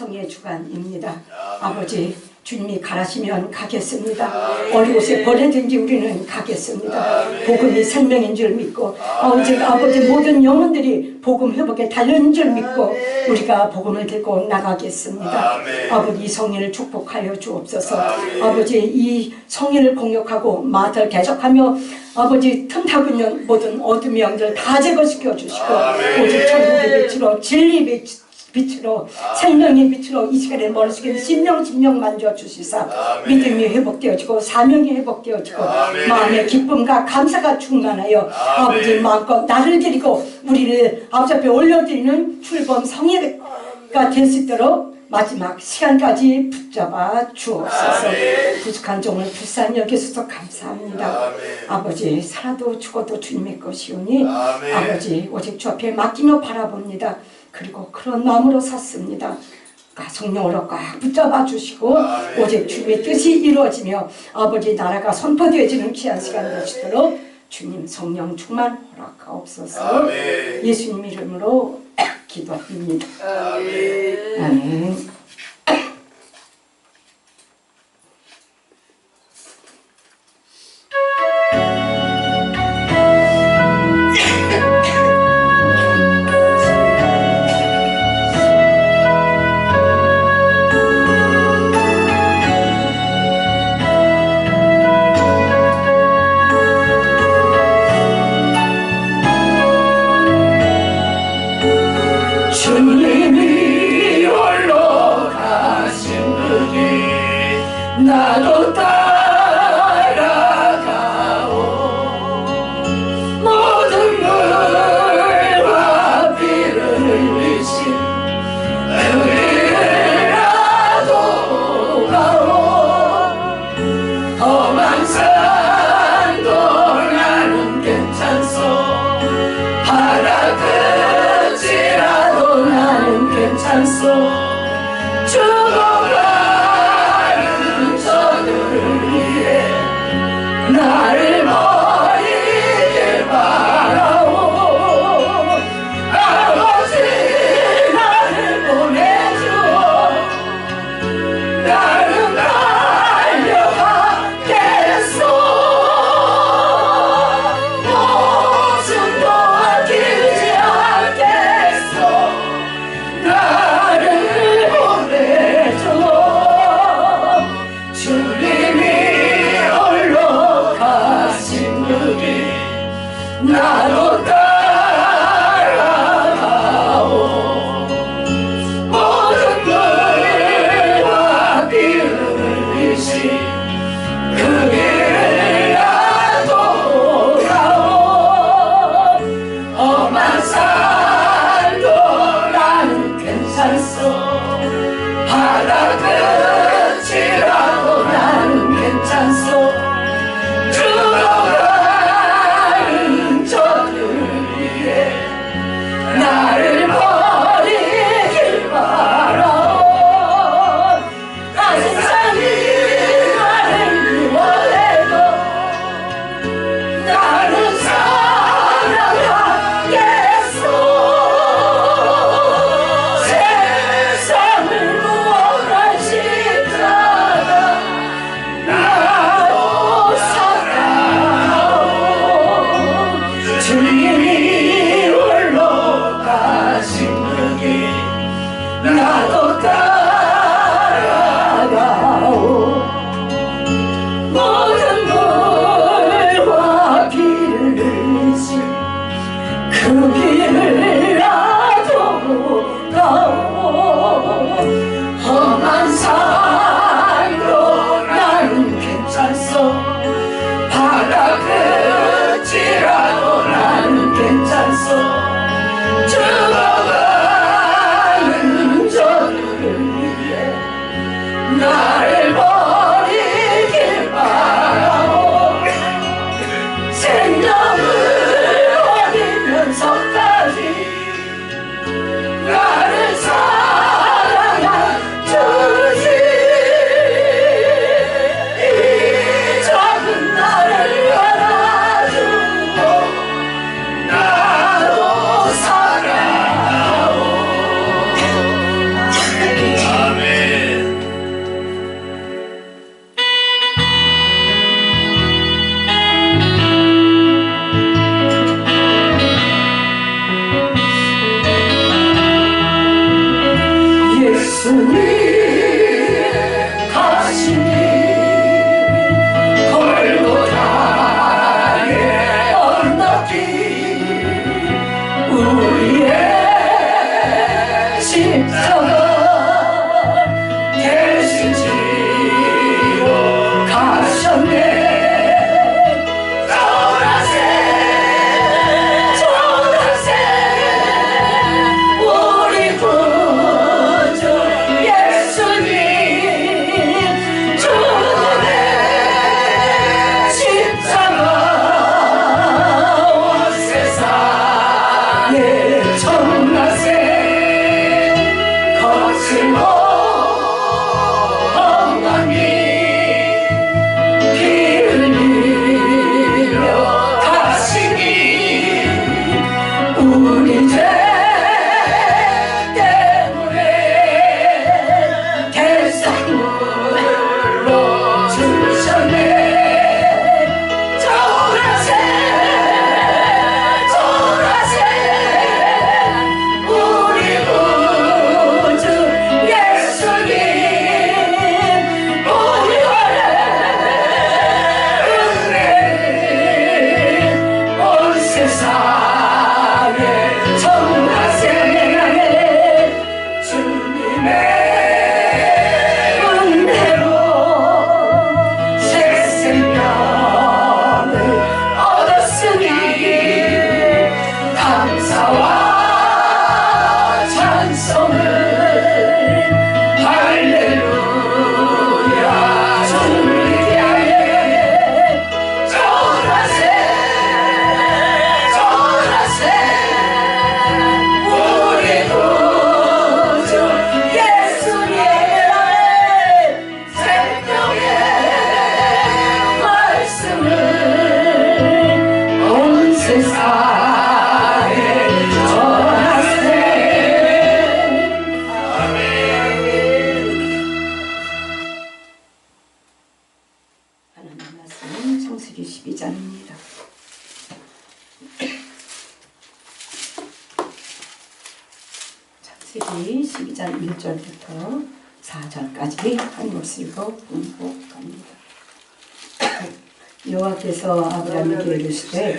성의 주간입니다. 아버지 주님이 가라시면 가겠습니다. 어느 곳에 버려진지 우리는 가겠습니다. 복음이 생명인 줄 믿고 아버지 모든 영혼들이 복음 회복에 달려있는 줄 믿고 우리가 복음을 들고 나가겠습니다. 아버지 이 성인을 축복하여 주옵소서. 아버지 이 성인을 공격하고 마들 개척하며 아버지 틈타고 있는 모든 어둠의 영들 다 제거시켜 주시고 오직 천국의 빛으로 진리의 빛으로 생명의 빛으로 이 시간에 머릿속에 심령 만져주시사 믿음이 회복되어지고 사명이 회복되어지고 마음의 기쁨과 감사가 충만하여 아버지 마음껏 나를 드리고 우리를 아버지 앞에 올려드리는 출범 성회가 될 수 있도록 마지막 시간까지 붙잡아 주옵소서. 부족한 종을 불쌍히 여기소서 감사합니다. 아버지 살아도 죽어도 주님의 것이오니 아버지 오직 주 앞에 맡기며 바라봅니다. 그리고 그런 마음으로 샀습니다. 성령으로 꽉 붙잡아 주시고 오직 주님의 뜻이 이루어지며 아버지 나라가 선포되어지는 귀한 시간 되시도록 주님 성령 충만 허락하옵소서. 예수님 이름으로 기도합니다. 아멘. 주님이 홀로 가신 길이 나도 따라가오. 모든 물과 피를 흘리신 그 길을 나도 가오. 험한 산도 나는 괜찮소. 바다 끝이라도 나는 괜찮소. 죽어가는 저들을 위해 나를 버리길 바라오. 아버지 나를 보내주오. 나는 달려가겠소. 무슨 도와주지 않겠소. 나를 보내줘. 주님이 홀로 가신 그 길 나도 따라가오. 모든 물과 피를 흘리신 그 길을 나도 가오. 험한 산도 나는 괜찮소. 바다 끝이라도 나는 괜찮소. 죽어가는 저들 위해 나를 버리길 바라오. 나 세상이 나를 미워해도 나는 사랑하겠소. 세상을 무엇하시 예수님 가시니 골고다의 언덕길 우리의 십자가 대신 지고 가셨네. 우리 구주 예수님 주님의 십자가 온 세상에 청나세 거칠고 엉망이 피 흘리며 가시니 우리 죄 때문에 대상물로 주셨네. 전하세 전하세 우리 구주 예수님 우리의 은혜를 온 세상에 전하세. 주님의 은혜로 새 생명을 얻었으니 감사와 찬송을 할렐루야 주를 위하여 전하세 전하세 우리 구주 예수님의 생명의 말씀을 온 세상에 전하세. 하나님 말씀 창세기 12장입니다. 창세기 12장 1절부터 4절까지 한 목소리로 공부합니다. 여호와께서 아브라함에게 이르시되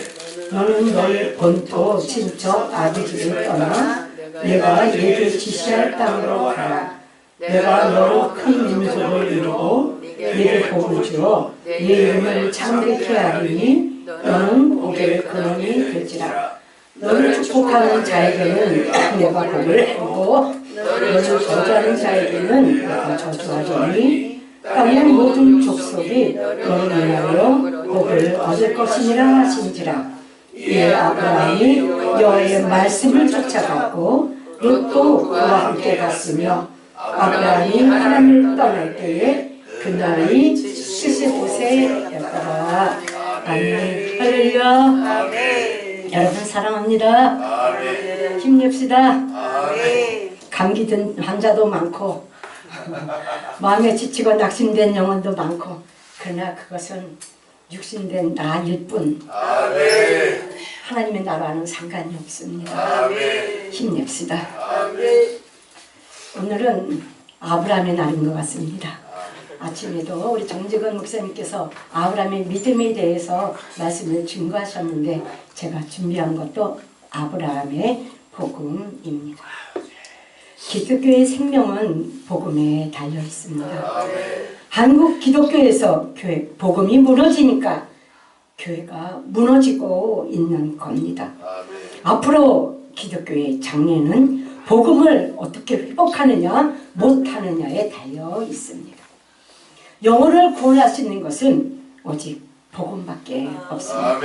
너는 너의 본토 친척 아비집을 떠나 내가 네게 지시할 땅으로 가라. 내가 너로 큰 민족을 이루고 네게 복을 주어 네 이름을 창대케 하리니 너는 복의 근원이 될지라. 너를 축복하는 자에게는 내가 복을 주고 너를 저주하는 자에게는 내가 저주하리니 땅의 모든 족속이 너를 인하여 복을 얻을 것이니라 하신지라. 이에 아브라함이 여호와의 말씀을 쫓아갔고 롯도 그와 함께 갔으며 아브라함이 하나님을 떠날 때에 그 나이 75세였더라. 아멘. 할렐루야. 여러분 사랑합니다. 힘냅시다. 감기 든 환자도 많고 마음에 지치고 낙심된 영혼도 많고 그러나 그것은 육신된 나일 뿐 하나님의 나라와는 상관이 없습니다. 힘냅시다. 오늘은 아브라함의 날인 것 같습니다. 아침에도 우리 정직원 목사님께서 아브라함의 믿음에 대해서 말씀을 증거하셨는데 제가 준비한 것도 아브라함의 복음입니다. 기독교의 생명은 복음에 달려 있습니다. 한국 기독교에서 교회 복음이 무너지니까 교회가 무너지고 있는 겁니다. 앞으로 기독교의 장래는 복음을 어떻게 회복하느냐 못하느냐에 달려 있습니다. 영혼을 구원할 수 있는 것은 오직 복음밖에 없습니다.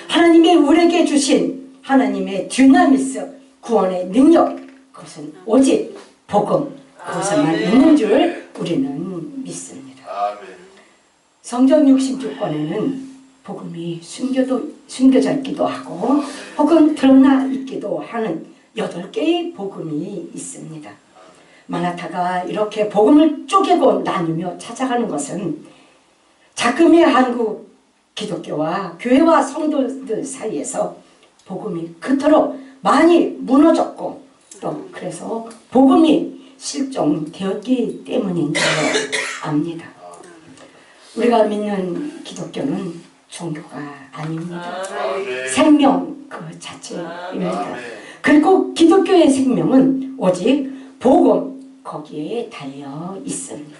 하나님이 우리에게 주신 하나님의 듀나미스 구원의 능력 그것은 오직 복음 그것에만 있는 줄 우리는 믿습니다. 성경 66권에는 복음이 숨겨져 있기도 하고 혹은 드러나 있기도 하는 8개의 복음이 있습니다. 마나타가 이렇게 복음을 쪼개고 나누며 찾아가는 것은 자금의 한국 기독교와 교회와 성도들 사이에서 복음이 그토록 많이 무너졌고 또 그래서 복음이 실종되었기 때문인 줄 압니다. 우리가 믿는 기독교는 종교가 아닙니다. 생명 그 자체입니다. 그리고 기독교의 생명은 오직 복음 거기에 달려 있습니다.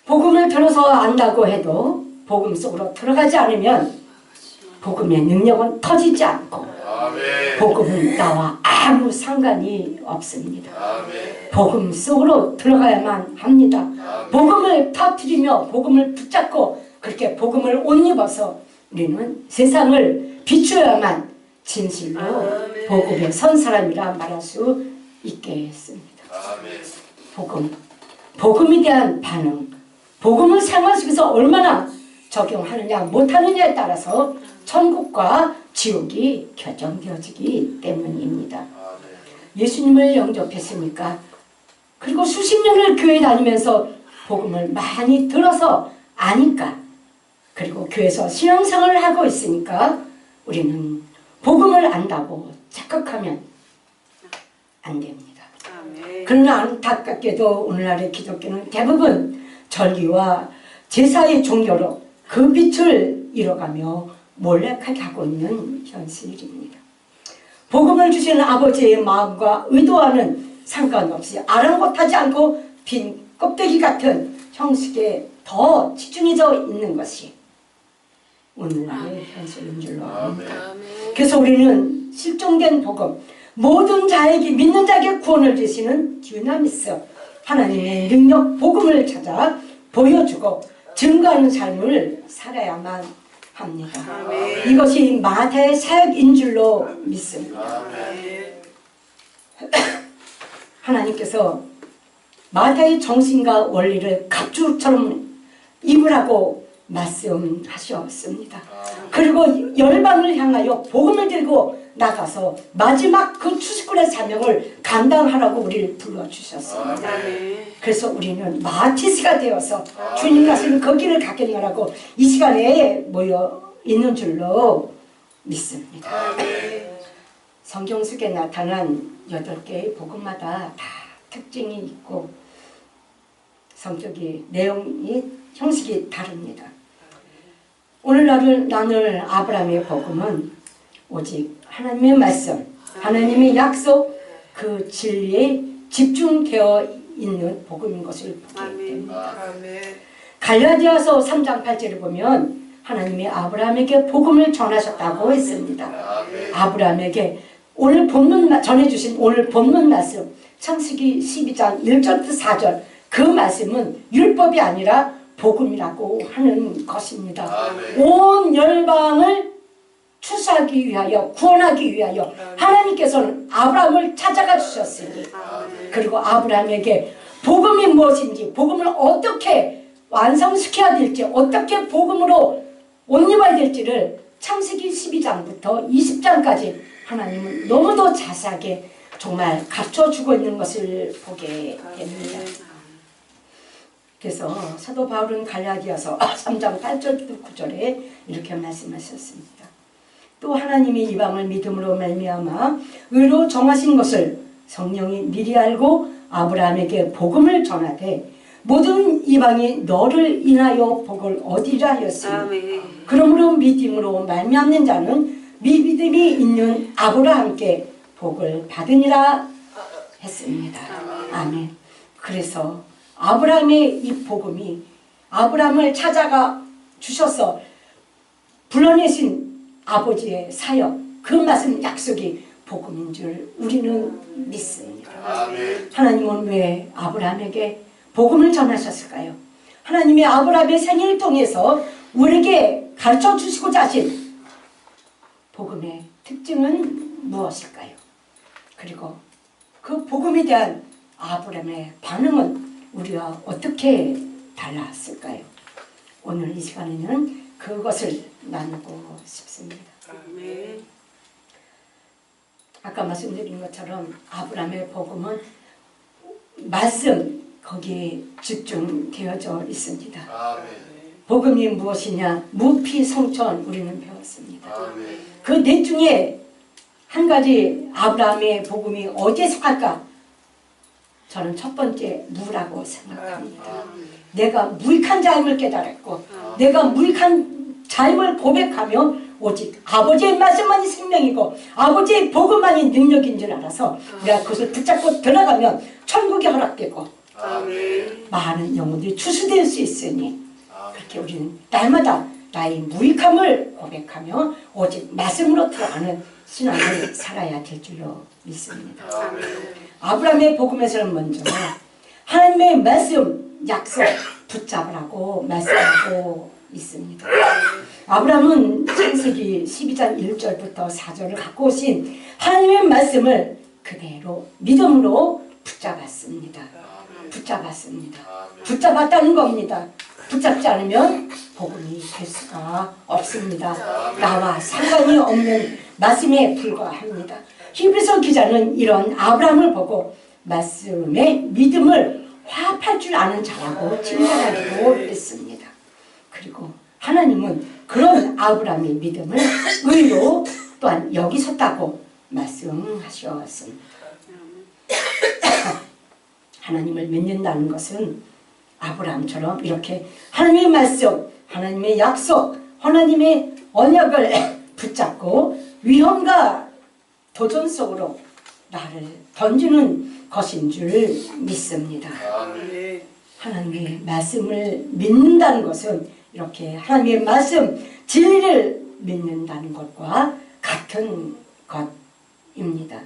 복음을 들어서 안다고 해도 복음 속으로 들어가지 않으면 복음의 능력은 터지지 않고 복음은 나와 아무 상관이 없습니다. 복음 속으로 들어가야만 합니다. 복음을 터뜨리며 복음을 붙잡고 그렇게 복음을 옷 입어서 우리는 세상을 비추어야만 진실로 복음에 선 사람이라 말할 수 있겠습니다. 복음에 대한 반응, 복음을 생활 속에서 얼마나 적용하느냐 못하느냐에 따라서 천국과 지옥이 결정되어지기 때문입니다. 예수님을 영접했습니까? 그리고 수십 년을 교회 다니면서 복음을 많이 들어서 아니까, 그리고 교회에서 신앙생활을 하고 있으니까 우리는 복음을 안다고 착각하면 안 됩니다. 그러나 안타깝게도 오늘날의 기독교는 대부분 절기와 제사의 종교로 그 빛을 잃어가며 몰락하게 하고 있는 현실입니다. 복음을 주시는 아버지의 마음과 의도와는 상관없이 아랑곳하지 않고 빈 껍데기 같은 형식에 더 치중해져 있는 것이 오늘날의 현실인 줄로 압니다. 그래서 우리는 실종된 복음, 모든 자에게 믿는 자에게 구원을 주시는 듀나미스, 하나님의 능력 복음을 찾아 보여주고 증거하는 삶을 살아야만 합니다. 이것이 마태의 사역인 줄로 믿습니다. 하나님께서 마태의 정신과 원리를 갑주처럼 입으라고 말씀하셨습니다. 그리고 열방을 향하여 복음을 들고 나가서 마지막 그 추수꾼의 사명을 감당하라고 우리를 불러주셨습니다. 그래서 우리는 마티스가 되어서 주님 가시는 그 길을 가겠냐라고 이 시간에 모여 있는 줄로 믿습니다. 성경 속에 나타난 8개의 복음마다 다 특징이 있고 성격이 내용이 형식이 다릅니다. 오늘날 나눌 아브라함의 복음은 오직 하나님의 말씀, 하나님의 약속, 그 진리에 집중되어 있는 복음인 것을 보게 됩니다. 갈라디아서 3장 8절을 보면 하나님이 아브라함에게 복음을 전하셨다고 했습니다. 아브라함에게 오늘 본문 전해주신 오늘 본문 말씀 창세기 12장 1절부터 4절, 그 말씀은 율법이 아니라 복음이라고 하는 것입니다. 온 열방을 추수하기 위하여, 구원하기 위하여 하나님께서는 아브라함을 찾아가 주셨으니, 그리고 아브라함에게 복음이 무엇인지, 복음을 어떻게 완성시켜야 될지, 어떻게 복음으로 옷 입어야 될지를 창세기 12장부터 20장까지 하나님은 너무도 자세하게 정말 갖춰주고 있는 것을 보게 됩니다. 그래서 사도 바울은 갈라디아서 3장 8절부터 9절에 이렇게 말씀하셨습니다. 또 하나님이 이방을 믿음으로 말미암아 의로 정하신 것을 성령이 미리 알고 아브라함에게 복음을 전하되 모든 이방이 너를 인하여 복을 얻으리라 하였으니 그러므로 믿음으로 말미암는 자는 믿음이 있는 아브라함께 복을 받으니라 했습니다. 아멘. 그래서 아브라함의 이 복음이 아브라함을 찾아가 주셔서 불러내신 아버지의 사역, 그 말씀 약속이 복음인 줄 우리는 믿습니다. 하나님은 왜 아브라함에게 복음을 전하셨을까요? 하나님이 아브라함의 생애를 통해서 우리에게 가르쳐 주시고자 하신 복음의 특징은 무엇일까요? 그리고 그 복음에 대한 아브라함의 반응은 우리와 어떻게 달랐을까요? 오늘 이 시간에는 그것을 나누고 싶습니다. 아까 말씀드린 것처럼 아브라함의 복음은 말씀, 거기에 집중되어져 있습니다. 복음이 무엇이냐? 무피성천 우리는 배웠습니다. 그 넷 중에 한 가지 아브라함의 복음이 어디에 속할까? 저는 첫 번째 무라고 생각합니다. 내가 무익한 자임을 깨달았고 내가 무익한 자임을 고백하며 오직 아버지의 말씀만이 생명이고 아버지의 복음만이 능력인 줄 알아서 내가 그것을 붙잡고 들어가면 천국이 허락되고 많은 영혼들이 추수될 수 있으니 그렇게 우리는 날마다 나의 무익함을 고백하며 오직 말씀으로 들어가는 신앙을 살아야 될 줄로 믿습니다. 아브라함의 복음에서는 먼저 하나님의 말씀, 약속 붙잡으라고 말씀하고 있습니다. 아브라함은 창세기 12장 1절부터 4절을 갖고 오신 하나님의 말씀을 그대로 믿음으로 붙잡았습니다. 붙잡았다는 겁니다. 붙잡지 않으면 복음이 될 수가 없습니다. 나와 상관이 없는 말씀에 불과합니다. 히브리서 기자는 이런 아브라함을 보고 말씀에 믿음을 화합할 줄 아는 자라고 칭찬하기도 했습니다. 그리고 하나님은 그런 아브라함의 믿음을 의로 또한 여기셨다고 말씀하셨습니다. 하나님을 믿는다는 것은 아브라함처럼 이렇게 하나님의 말씀, 하나님의 약속, 하나님의 언약을 붙잡고 위험과 도전 속으로 나를 던지는 것인 줄 믿습니다. 하나님의 말씀을 믿는다는 것은 이렇게 하나님의 말씀, 진리를 믿는다는 것과 같은 것입니다.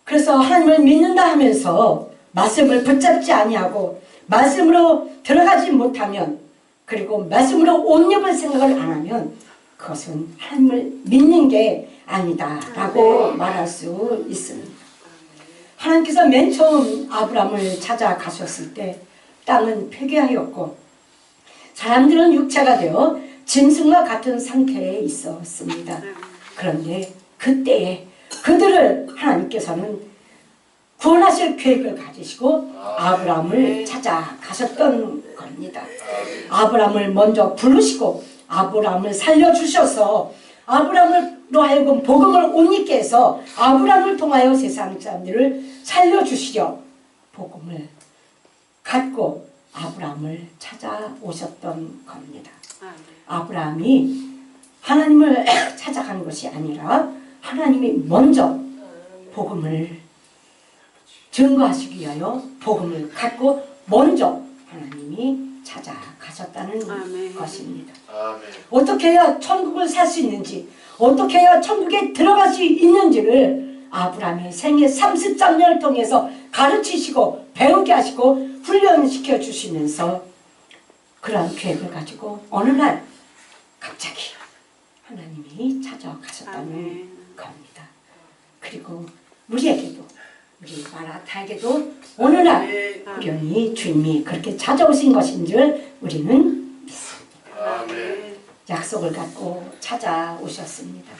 그래서 하나님을 믿는다 하면서 말씀을 붙잡지 아니하고 말씀으로 들어가지 못하면 그리고 말씀으로 옷 입을 생각을 안 하면 그것은 하나님을 믿는 게 아니다 라고 말할 수 있습니다. 하나님께서 맨 처음 아브라함을 찾아가셨을 때 땅은 폐괴하였고 사람들은 육체가 되어 짐승과 같은 상태에 있었습니다. 그런데 그때에 그들을 하나님께서는 구원하실 계획을 가지시고 아브라함을 찾아가셨던 겁니다. 아브라함을 먼저 부르시고 아브라함을 살려주셔서 아브라함으로 하여금 복음을 못 잊게 해서 아브라함을 통하여 세상 사람들을 살려주시려 복음을 갖고 아브라함을 찾아오셨던 겁니다. 아브라함이 하나님을 찾아간 것이 아니라 하나님이 먼저 복음을 증거하시기 위하여 복음을 갖고 먼저 하나님이 찾아가셨다는 것입니다. 어떻게 해야 천국을 살 수 있는지 어떻게 해야 천국에 들어갈 수 있는지를 아브라함의 생애 33년을 통해서 가르치시고 배우게 하시고 훈련시켜 주시면서 그러한 계획을 가지고 어느 날 갑자기 하나님이 찾아가셨다는 겁니다. 그리고 우리에게도 우리 마라타에게도 어느 날 우연히 주님이 그렇게 찾아오신 것인 줄 우리는 믿습니다. 약속을 갖고 찾아오셨습니다.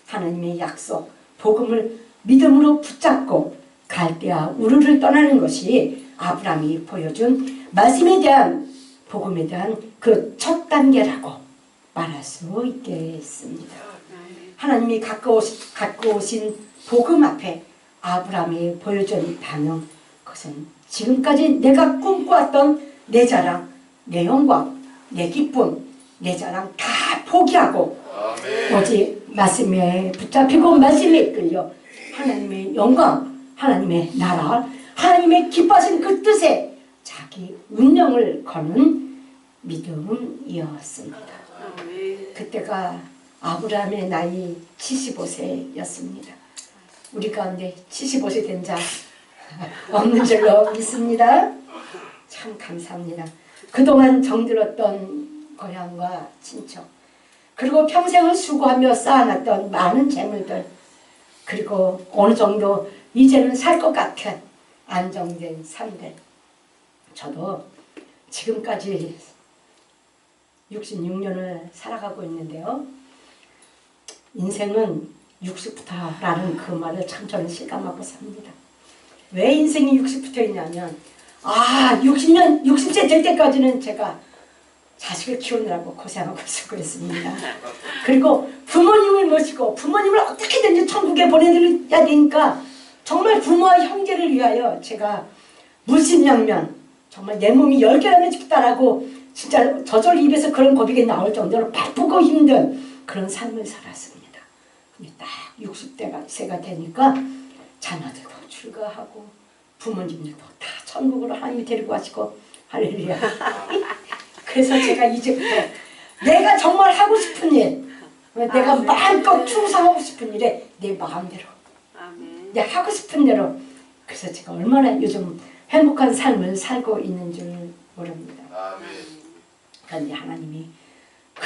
하나님의 약속, 복음을 믿음으로 붙잡고 갈대아 우르를 떠나는 것이 아브라함이 보여준 말씀에 대한 복음에 대한 그 첫 단계라고 말할 수 있겠습니다. 하나님이 갖고 오신 복음 앞에 아브라함이 보여준 반응, 그것은 지금까지 내가 꿈꿔왔던 내 자랑, 내 영광, 내 기쁨, 내 자랑 다 포기하고 오직 말씀에 붙잡히고 말씀에 끌려 하나님의 영광, 하나님의 나라, 하나님의 기뻐하신 그 뜻에 자기 운명을 거는 믿음이었습니다. 그때가 아브라함의 나이 75세였습니다. 우리 가운데 75세 된 자 없는 줄로 믿습니다. 참 감사합니다. 그동안 정들었던 고향과 친척, 그리고 평생을 수고하며 쌓아놨던 많은 재물들, 그리고 어느 정도 이제는 살 것 같은 안정된 삶들, 저도 지금까지 66년을 살아가고 있는데요. 인생은 60부터라는 그 말을 참 저는 실감하고 삽니다. 왜 인생이 60부터 있냐면 60세 될 때까지는 제가 자식을 키우느라고 고생하고 수고했습니다. 그리고 부모님을 모시고 부모님을 어떻게든지 천국에 보내드려야 되니까 정말 부모와 형제를 위하여 제가 무신양면 정말 내 몸이 10개라면 죽다라고 진짜 저절로 입에서 그런 고백이 나올 정도로 바쁘고 힘든 그런 삶을 살았습니다. 근데 딱 60대가 되니까 자녀들도 출가하고 부모님들도 다 천국으로 하나님이 데리고 가시고 할렐루야. 그래서 제가 이제부터 내가 정말 하고 싶은 일, 내가 마음껏 충성하고 싶은 일에 내 마음대로 내가 하고 싶은 대로. 그래서 제가 얼마나 요즘 행복한 삶을 살고 있는 줄 모릅니다. 그런데 하나님이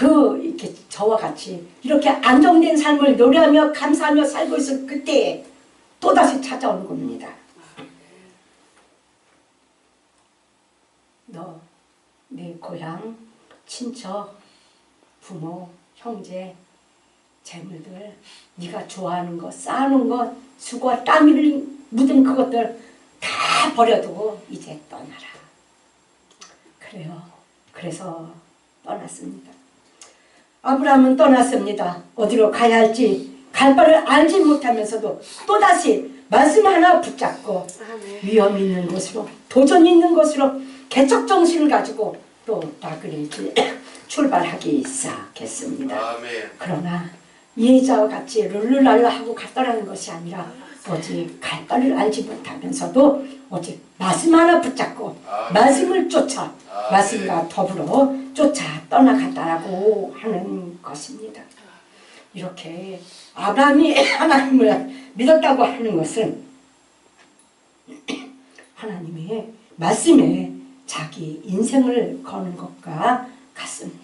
이렇게 저와 같이 이렇게 안정된 삶을 노래하며 감사하며 살고 있을 그때에 또다시 찾아오는 겁니다. 너, 내 고향, 친척, 부모, 형제, 재물들, 네가 좋아하는 것, 쌓아놓은 것, 수고와 땀을 묻은 그것들 다 버려두고 이제 떠나라. 그래요. 그래서 떠났습니다. 아브라함은 떠났습니다. 어디로 가야 할지 갈 바를 알지 못하면서도 또다시 말씀 하나 붙잡고 위험 있는 곳으로, 도전 있는 곳으로 개척 정신을 가지고 또 나그네 길 출발하기 시작했습니다. 그러나 예자와 같이 룰루랄라 하고 갔다라는 것이 아니라 오직 갈 바를 알지 못하면서도 오직 말씀 하나 붙잡고 말씀을 쫓아 말씀과 더불어 쫓아 떠나갔다라고 하는 것입니다. 이렇게 아브라함이 하나님을 믿었다고 하는 것은 하나님의 말씀에 자기 인생을 거는 것과 같습니다.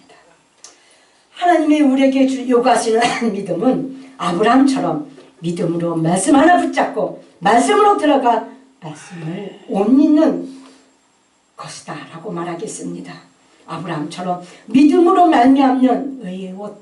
하나님이 우리에게 요구하시는 믿음은 아브라함처럼 믿음으로 말씀 하나 붙잡고 말씀으로 들어가 말씀을 못 잊는 것이다 라고 말하겠습니다. 아브라함처럼 믿음으로 말미암는 의의 옷,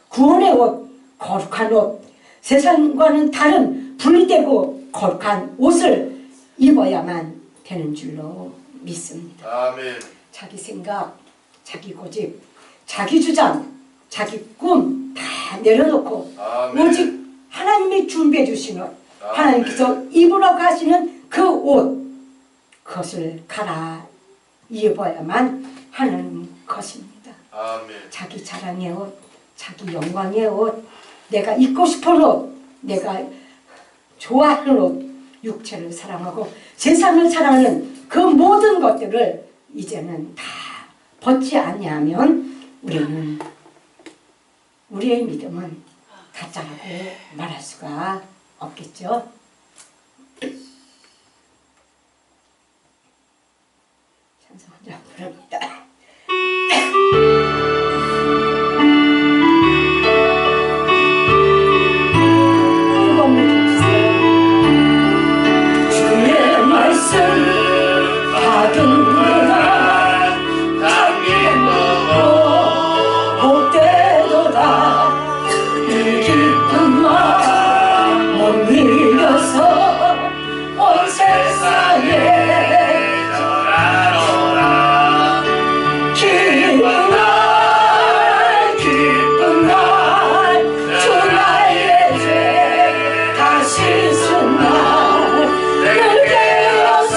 구원의 옷, 거룩한 옷, 세상과는 다른 분리되고 거룩한 옷을 입어야만 되는 줄로 믿습니다. 아멘. 자기 생각, 자기 고집, 자기 주장, 자기 꿈 다 내려놓고 아멘. 오직 하나님이 준비해 주신 옷, 아멘. 하나님께서 입으러 가시는 그 옷, 그것을 갈아 입어야만 하는 것입니다. 아멘. 자기 자랑의 옷, 자기 영광의 옷, 내가 입고 싶은 옷, 내가 좋아하는 옷, 육체를 사랑하고 세상을 사랑하는 그 모든 것들을 이제는 다 벗지 아니하면 우리의 믿음은 가짜라고 말할 수가 없겠죠. 찬송 한장 부릅니다. 주의 말씀 받은구나 담긴 거 못되도다 이 기쁜 마음 못 이겨서 온 세상에 전하노라. 기쁜 날 주 나의 죄 다 씻은 날 늘 깨어서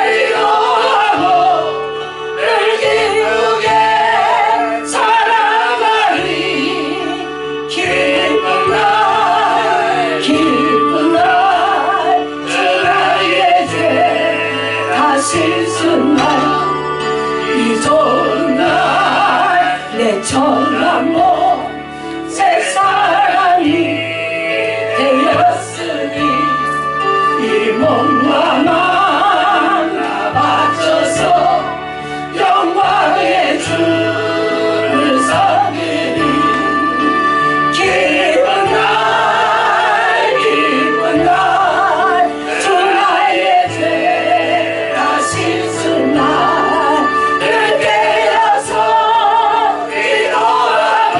기도하고 늘 기쁘게 살아가리. 기쁜 날 주 나의 죄 다 씻은 날 이 좋은 날 내 천한 몸 새 사람이 되었으니 이 몸과 마음 다 바쳐서 영광의 주를 섬기리. 기쁜 날 주 나의 죄 다 씻은 날 늘 깨어서 기도하고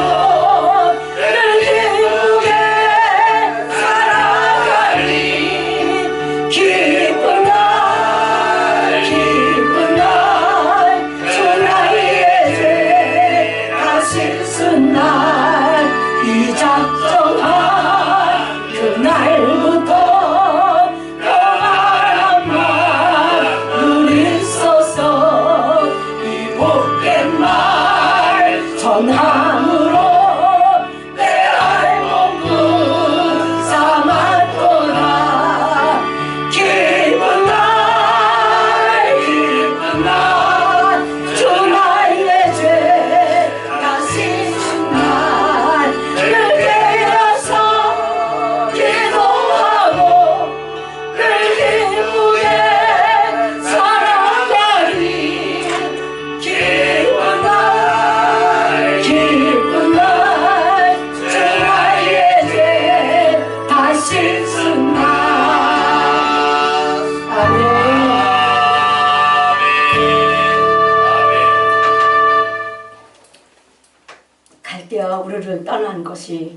우르르 떠난 것이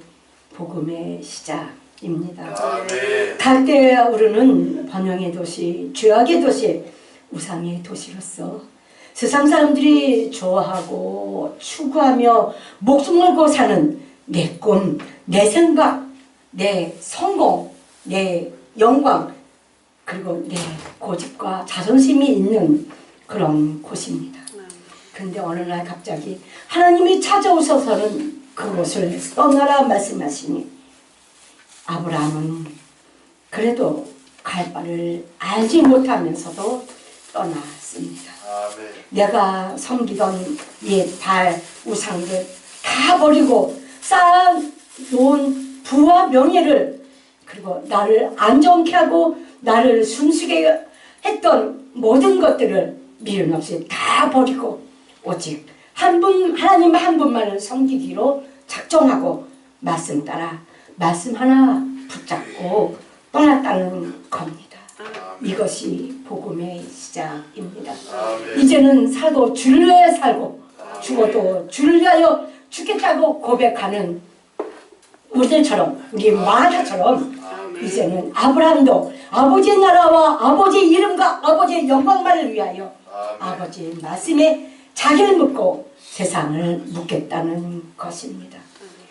복음의 시작입니다. 아멘. 갈대아 우르는 번영의 도시, 죄악의 도시, 우상의 도시로서 세상 사람들이 좋아하고 추구하며 목숨 걸고 사는 내 꿈, 내 생각, 내 성공, 내 영광, 그리고 내 고집과 자존심이 있는 그런 곳입니다. 근데 어느 날 갑자기 하나님이 찾아오셔서는 그곳을 떠나라 말씀하시니 아브라함은 그래도 갈 바를 알지 못하면서도 떠났습니다. 아멘. 내가 섬기던 옛 발 우상들 다 버리고 쌓아놓은 부와 명예를, 그리고 나를 안정케 하고 나를 숨쉬게 했던 모든 것들을 미련 없이 다 버리고 오직 하나님 한 분만을 섬기기로 작정하고 말씀 따라 말씀 하나 붙잡고 떠났다는 겁니다. 이것이 복음의 시작입니다. 아멘. 이제는 살도 주를 위하여 살고 죽어도 주를 위하여 죽겠다고 고백하는 우리들처럼, 우리 마다처럼 이제는 아브라함도 아버지의 나라와 아버지의 이름과 아버지의 영광만을 위하여 아버지의 말씀에 자기를 묻고 세상을 묻겠다는 것입니다.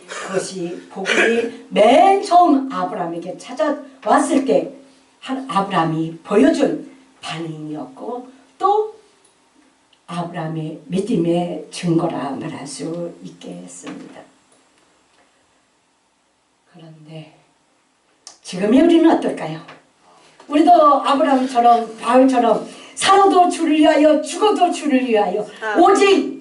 그것이 복음이 맨 처음 아브라함에게 찾아왔을 때 아브라함이 보여준 반응이었고 또 아브라함의 믿음의 증거라 말할 수 있겠습니다. 그런데 지금의 우리는 어떨까요? 우리도 아브라함처럼 바울처럼 살아도 주를 위하여 죽어도 주를 위하여 오직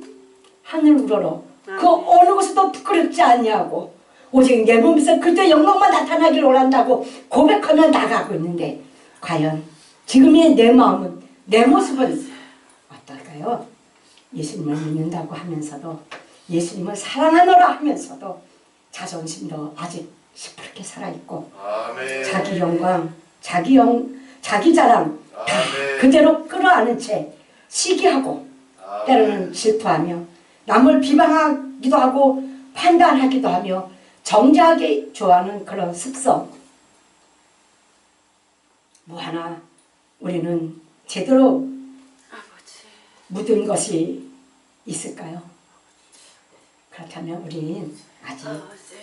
하늘 우러러 그 어느 곳에도 부끄럽지 않냐고 오직 내 몸에서 그때 영광만 나타나기를 원한다고 고백하며 나가고 있는데 과연 지금의 내 마음은, 내 모습은 어떨까요? 예수님을 믿는다고 하면서도, 예수님을 사랑하노라 하면서도 자존심도 아직 시퍼렇게 살아있고 아멘. 자기 영광, 자기 자랑 다 아멘. 그대로 끌어안은 채 시기하고 아멘. 때로는 질투하며 남을 비방하기도 하고 판단하기도 하며 정죄하기 좋아하는 그런 습성, 뭐 하나 우리는 제대로 묻은 것이 있을까요? 그렇다면 우리는 아직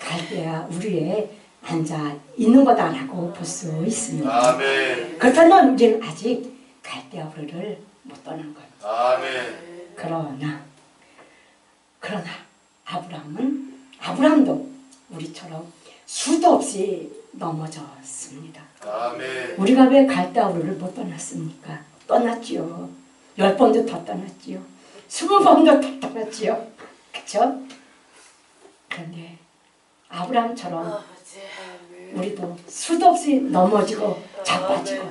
갈대아 우리에 앉아 있는 거다라고 볼 수 있습니다. 아멘. 그렇다면 우리는 아직 갈대아 우리를 못 떠난 것. 아멘. 그러나 아브라함도 우리처럼 수도 없이 넘어졌습니다. 아멘. 우리가 왜 갈대아 우리를 못 떠났습니까? 떠났지요. 10번도 더 떠났지요. 20번도 더 떠났지요. 그렇죠? 그런데 아브라함처럼 우리도 수도 없이 넘어지고 자빠지고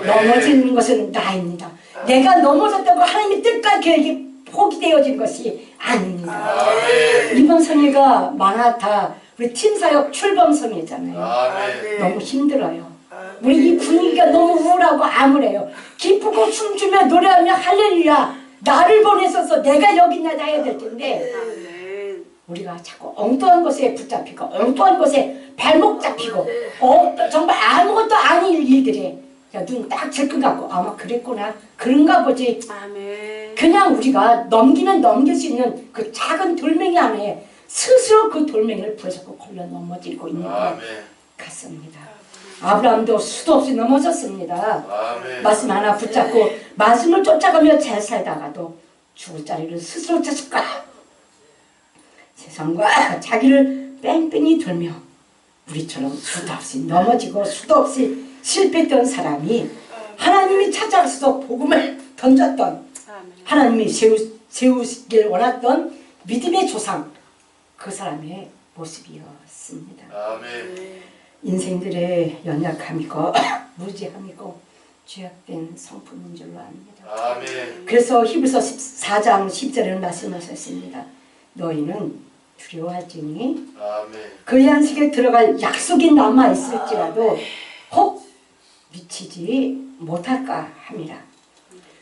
넘어지는 것은 나입니다. 내가 넘어졌다고 하나님의 뜻과 계획이 포기되어진 것이 아닙니다. 아멘. 이번 성회가 마나타 우리 팀사역 출범 성회잖아요. 아멘. 너무 힘들어요. 우리 이 분위기가 너무 우울하고 암울해요. 기쁘고 춤추며 노래하며 할렐루야 나를 보내셔서 내가 여기 있나 해야 될 텐데 우리가 자꾸 엉뚱한 것에 붙잡히고 엉뚱한 것에 발목 잡히고 정말 아무것도 아닌 일들에 눈 딱 질끈 갖고 아마 그랬구나 그런가 보지. 그냥 우리가 넘기면 넘길 수 있는 그 작은 돌멩이 안에 스스로 그 돌멩이를 부서고 걸려 넘어지고 있는 것 아멘. 같습니다. 아브라함도 수도 없이 넘어졌습니다. 아멘. 말씀 하나 붙잡고 말씀을 쫓아가며 잘 살다가도 죽을 자리를 스스로 찾을까 세상과 자기를 뺑뺑이 돌며 우리처럼 수도 없이 넘어지고 수도 없이 실패했던 사람이 하나님이 찾아와서 복음을 던졌던 하나님이 세우시길 원했던 믿음의 조상 그 사람의 모습이었습니다. 아멘. 인생들의 연약함이고 무지함이고 죄악된 성품인 줄로 압니다. 아멘. 그래서 히브리서 4장 10절에는 말씀하셨습니다. 너희는 두려워할지니 아멘. 그의 안식에 들어갈 약속이 남아있을지라도 혹 미치지 못할까 함이라.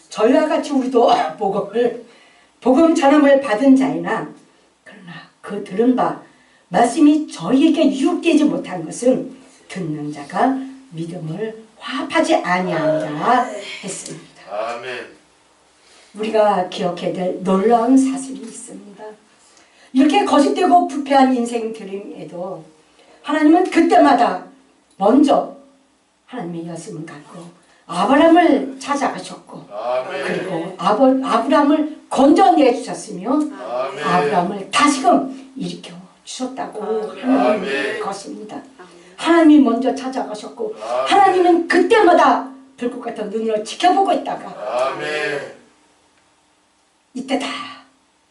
저희와 같이 우리도 복음 전함을 받은 자이나 그러나 그 들은 바 말씀이 저희에게 유혹되지 못한 것은 듣는 자가 믿음을 화합하지 아니함이라 했습니다. 아멘. 우리가 기억해야 될 놀라운 사실이 있습니다. 이렇게 거짓되고 부패한 인생 드림에도 하나님은 그때마다 먼저 하나님의 말씀을 갖고 아브라함을 찾아가셨고 아멘. 그리고 아브라함을 건져내 주셨으며 아멘. 아브라함을 다시금 일으켜 주셨다고 하는 아멘. 것입니다. 하나님이 먼저 찾아가셨고 아멘. 하나님은 그때마다 불꽃 같은 눈으로 지켜보고 있다가 아멘. 이때 다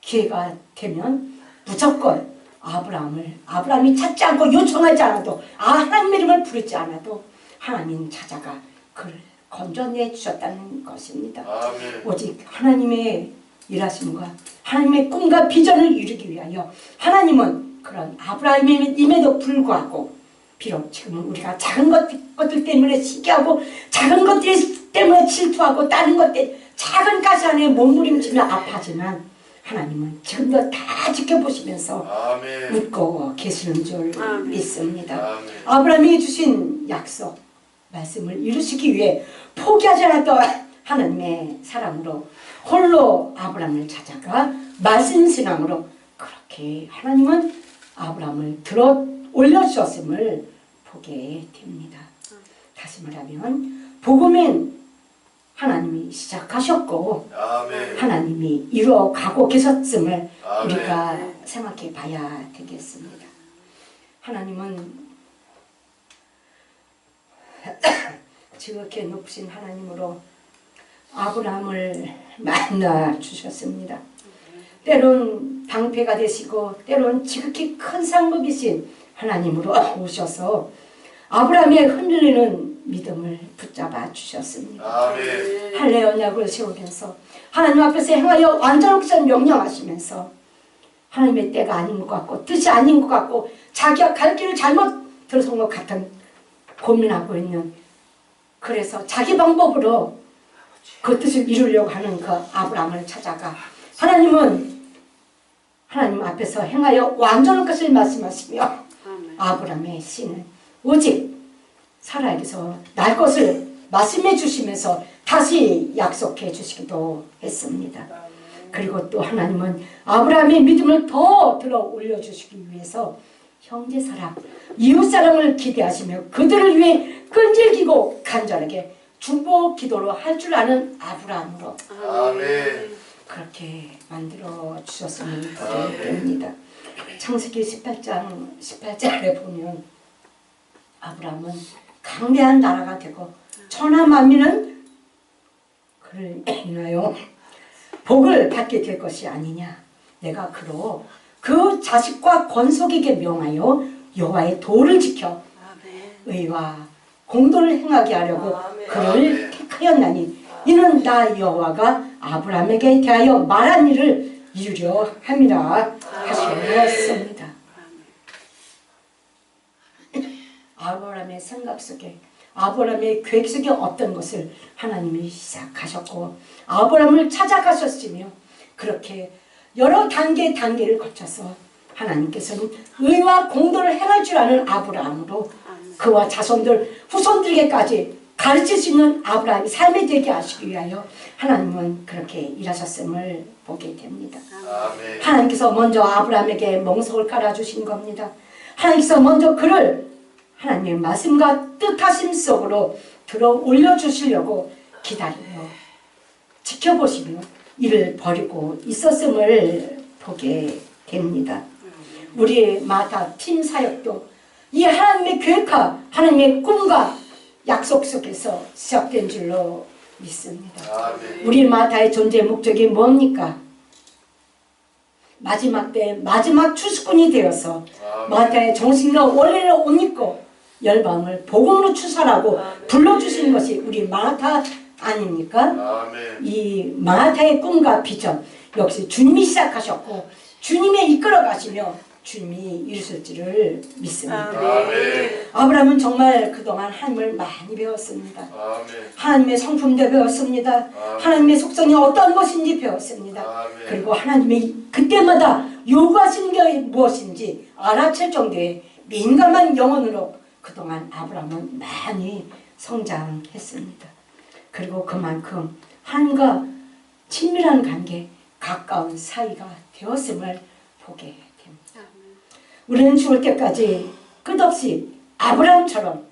기회가 되면 무조건 아브라함이 찾지 않고 요청하지 않아도 하나님의 이름을 부르지 않아도 하나님 찾아가 그를 건져내 주셨다는 것입니다. 아멘. 오직 하나님의 일하심과 하나님의 꿈과 비전을 이루기 위하여 하나님은 그런 아브라함임에도 불구하고 비록 지금은 우리가 작은 것들 때문에 시기하고 작은 것들 때문에 질투하고 다른 것들 작은 가시 안에 몸부림치며 아파하지만 하나님은 지금도 다 지켜보시면서 아멘. 웃고 계시는 줄 아멘. 믿습니다. 아멘. 아브라함이 주신 약속 말씀을 이루시기 위해 포기하지 않았던 하나님의 사랑으로 홀로 아브라함을 찾아가 말씀신앙으로 그렇게 하나님은 아브라함을 들어 올려주셨음을 보게 됩니다. 다시 말하면 복음은 하나님이 시작하셨고 아멘. 하나님이 이루어가고 계셨음을 아멘. 우리가 생각해 봐야 되겠습니다. 하나님은 지극히 높으신 하나님으로 아브라함을 만나 주셨습니다. 때론 방패가 되시고 때론 지극히 큰 상급이신 하나님으로 오셔서 아브라함의 흔들리는 믿음을 붙잡아 주셨습니다. 아멘. 할례 언약을 세우면서 하나님 앞에서 행하여 완전한 명령하시면서 하나님의 때가 아닌 것 같고 뜻이 아닌 것 같고 자기가 갈 길을 잘못 들어선 것 같은 고민하고 있는 그래서 자기 방법으로 그 뜻을 이루려고 하는 그 아브라함을 찾아가 하나님은 하나님 앞에서 행하여 완전한 것을 말씀하시며 아브라함의 씨는 오직 사라에게서 날 것을 말씀해 주시면서 다시 약속해 주시기도 했습니다. 그리고 또 하나님은 아브라함의 믿음을 더 들어 올려주시기 위해서 형제사랑, 이웃사랑을 기대하시며 그들을 위해 끈질기고 간절하게 중보 기도로 할 줄 아는 아브라함으로 아멘. 그렇게 만들어 주셨으면 됩니다. 창세기 18장 18절에 보면 아브라함은 강대한 나라가 되고 천하 만민은 그를 인하여 복을 받게 될 것이 아니냐. 내가 그로 그 자식과 권속에게 명하여 여호와의 도를 지켜 의와 공도를 행하게 하려고 그를 택하였나니 이는 나 여호와가 아브라함에게 대하여 말한 일을 이루려 함이라 하셨습니다. 아브라함의 생각 속에 아브라함의 계획 속에 없던 것을 하나님이 시작하셨고 아브라함을 찾아가셨으며 그렇게 여러 단계를 거쳐서 하나님께서는 의와 공도를 행할 줄 아는 아브라함으로 그와 자손들 후손들에게까지 가르칠 수 있는 아브라함이 삶이 되게 하시기 위하여 하나님은 그렇게 일하셨음을 보게 됩니다. 아멘. 하나님께서 먼저 아브라함에게 멍석을 깔아주신 겁니다. 하나님께서 먼저 그를 하나님의 말씀과 뜻하심 속으로 들어 올려주시려고 기다리며 지켜보시며 이를 버리고 있었음을 보게 됩니다. 우리의 마타 팀 사역도 이 하나님의 계획과 하나님의 꿈과 약속 속에서 시작된 줄로 믿습니다. 아멘. 우리 마타의 존재 목적이 뭡니까? 마지막 때 마지막 추수꾼이 되어서 아멘. 마타의 정신과 원래를 옷 입고 열방을 복음으로 추사라고 불러주시는 것이 우리 마타 아닙니까? 아멘. 이 마타의 꿈과 비전 역시 주님이 시작하셨고 주님이 이끌어 가시며 주님이 이루실지를 믿습니다. 아멘. 아브라함은 정말 그동안 하나님을 많이 배웠습니다. 아멘. 하나님의 성품도 배웠습니다. 아멘. 하나님의 속성이 어떤 것인지 배웠습니다. 아멘. 그리고 하나님의 그때마다 요구하시는 게 무엇인지 알아챌 정도의 민감한 영혼으로 그동안 아브라함은 많이 성장했습니다. 그리고 그만큼 하나님과 친밀한 관계, 가까운 사이가 되었음을 보게 됩니다. 우리는 죽을 때까지 끝없이 아브라함처럼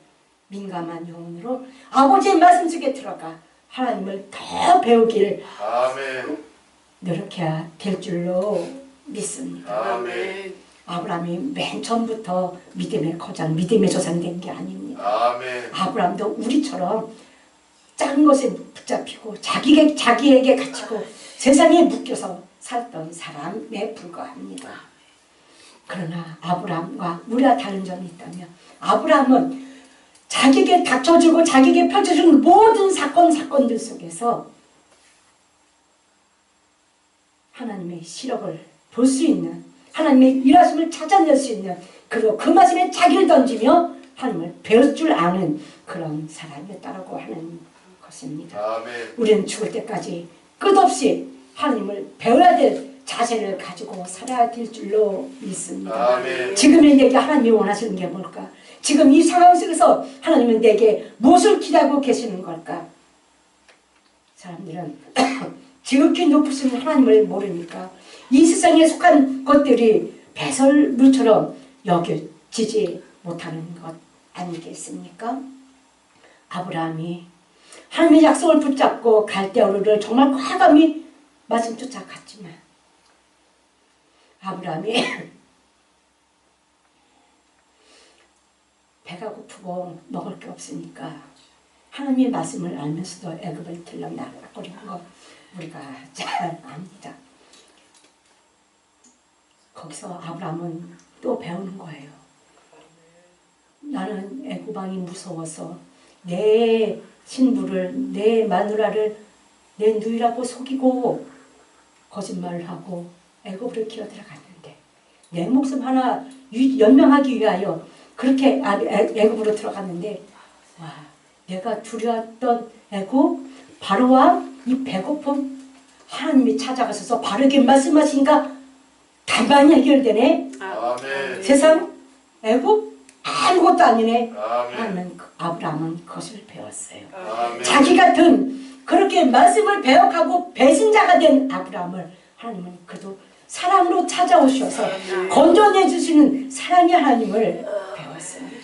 민감한 영혼으로 아버지의 말씀 속에 들어가 하나님을 더 배우길 아멘. 노력해야 될 줄로 믿습니다. 아멘. 아브라함이 맨 처음부터 믿음의 거장, 믿음의 조상된 게 아닙니다. 아멘. 아브라함도 우리처럼 작은 것에 붙잡히고 자기에게 갇히고 세상에 묶여서 살던 사람에 불과합니다. 그러나 아브라함과 우리와 다른 점이 있다면 아브라함은 자기에게 닥쳐주고 자기에게 펼쳐준 모든 사건들 속에서 하나님의 시력을 볼 수 있는, 하나님의 일하심을 찾아낼 수 있는, 그리고 그 말씀에 자기를 던지며 하나님을 배울 줄 아는 그런 사람이었다고 하는 것입니다. 아멘. 우리는 죽을 때까지 끝없이 하나님을 배워야 될 자세를 가지고 살아야 될 줄로 믿습니다. 아멘. 지금의 내게 하나님이 원하시는 게 뭘까? 지금 이 상황 속에서 하나님은 내게 무엇을 기대하고 계시는 걸까? 사람들은 지극히 높으신 하나님을 모르니까 이 세상에 속한 것들이 배설물처럼 여겨지지 못하는 것 아니겠습니까? 아브라함이 하나님의 약속을 붙잡고 갈대아우르를 정말 과감히 말씀 쫓아갔지만 아브라함이 배가 고프고 먹을 게 없으니까 하나님의 말씀을 알면서도 애굽을 들락날락거리는 거 우리가 잘 압니다. 거기서 아브라함은 또 배우는 거예요. 나는 애굽 왕이 무서워서 내 신부를, 내 마누라를 내 누이라고 속이고 거짓말을 하고 애굽으로 기어 들어갔는데 내 목숨 하나 연명하기 위하여 그렇게 애굽으로 들어갔는데 와, 내가 두려웠던 애굽 바로와 이 배고픔 하나님이 찾아가셔서 바르게 말씀하시니까 단반이 해결되네. 아멘. 세상 애굽 아무것도 아니네. 아멘. 아브라함은 그것을 배웠어요. 아멘. 자기 같은 그렇게 말씀을 배역하고 배신자가 된 아브라함을 하나님은 그래도 사랑으로 찾아오셔서 건져내 주시는 사랑의 하나님을 배웠습니다.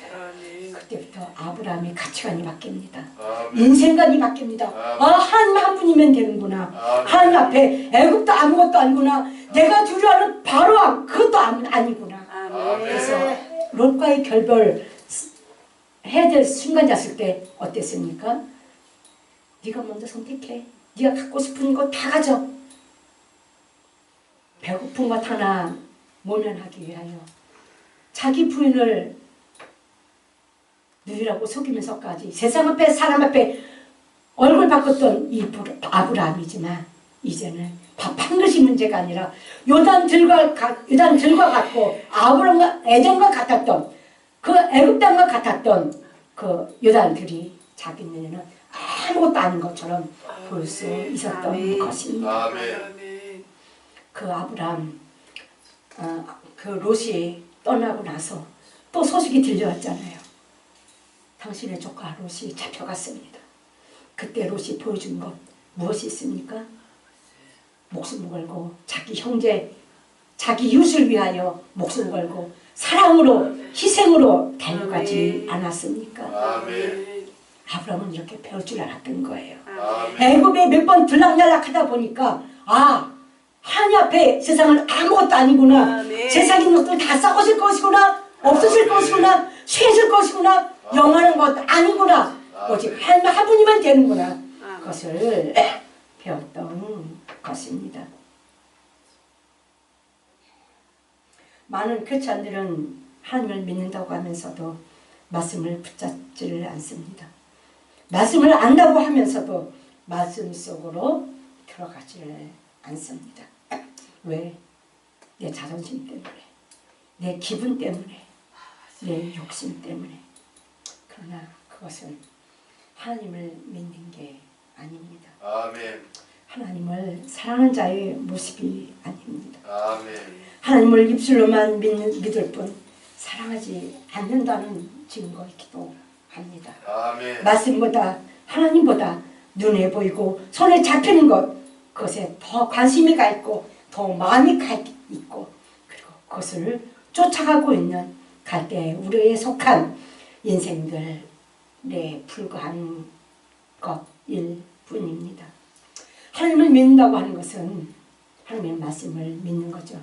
그때부터 아브라함의 가치관이 바뀝니다. 아멘. 인생관이 바뀝니다. 아, 하나님 한 분이면 되는구나. 하나님 앞에 애굽도 아무것도 아니구나. 내가 두려워하는 바로왕 그것도 아니구나. 그래서 롯과의 결별 해야 될 순간이 왔을 때 어땠습니까? 네가 먼저 선택해. 네가 갖고 싶은 거 다 가져. 배고픈 것 하나 모면하기 위하여 자기 부인을 누이라고 속이면서까지 세상 앞에 사람 앞에 얼굴 바꿨던 이 아브라함이지만 이제는 밥 한 그릇이 문제가 아니라 요단들과 같고 아브라함과 애정과 같았던 그 애굽 땅과 같았던 그 요단들이 자기 눈에는 아무것도 아닌 것처럼 볼 수 있었던 것입니다. 아멘. 그 아브라함, 그 롯이 떠나고 나서 또 소식이 들려왔잖아요. 당신의 조카 롯이 잡혀갔습니다. 그때 롯이 보여준 것 무엇이 있습니까? 목숨 걸고 자기 형제, 자기 이웃을 위하여 목숨 걸고 사랑으로 희생으로 달려가지 않았습니까? 아멘. 아브라함은 이렇게 배울 줄 알았던 거예요. 아멘. 애굽에 몇 번 들락날락하다 보니까 하나님 앞에 세상은 아무것도 아니구나. 세상의 것들 다 썩어질 것이구나. 없어질 것이구나. 쇠질 것이구나. 영원한 것 아니구나. 오직 하나님 한 분이면 되는구나. 그것을 배웠던 것입니다. 많은 크리스찬들은 하나님을 믿는다고 하면서도 말씀을 붙잡지를 않습니다. 말씀을 안다고 하면서도 말씀 속으로 들어가지를 않습니다. 왜? 내 자존심 때문에, 내 기분 때문에, 내 욕심 때문에. 그러나 그것은 하나님을 믿는 게 아닙니다. 아멘. 하나님을 사랑하는 자의 모습이 아닙니다. 아멘. 하나님을 입술로만 믿을 뿐 사랑하지 않는다는 증거이기도 합니다. 아멘. 말씀보다 하나님보다 눈에 보이고 손에 잡히는 것, 그것에 더 관심이 가 있고 더 마음이 가 있고, 그리고 그것을 쫓아가고 있는 갈대 우리에 속한 인생들에 불과한 것일 뿐입니다. 하나님을 믿는다고 하는 것은 하나님의 말씀을 믿는 거죠.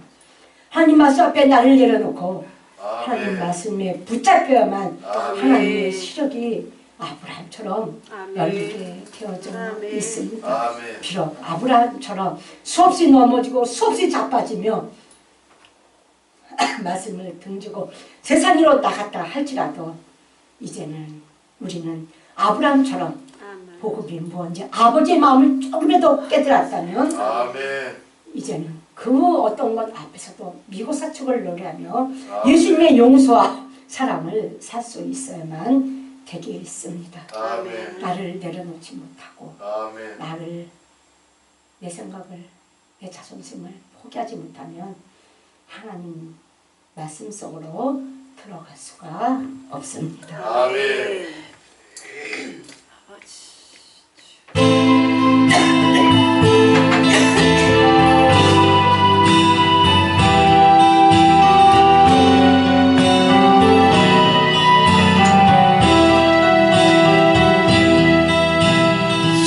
하나님 말씀 앞에 나를 내려놓고 하나님 말씀에 붙잡혀야만 하나님의 시력이 아브라함처럼 열리게 되어져 있습니다. 아멘. 비록 아브라함처럼 수없이 넘어지고 수없이 자빠지며 말씀을 등지고 세상으로 나갔다 할지라도 이제는 우리는 아브라함처럼 복음이 뭔지 아버지의 마음을 조금이라도 깨달았다면 아멘. 이제는 그 어떤 것 앞에서도 미고사축을 노래하며 예수님의 용서와 사랑을 살 수 있어야만 되겠습니다. 아멘. 나를 내려놓지 못하고 아멘. 나를, 내 생각을, 내 자존심을 포기하지 못하면 하나님 말씀 속으로 들어갈 수가 없습니다. 아멘.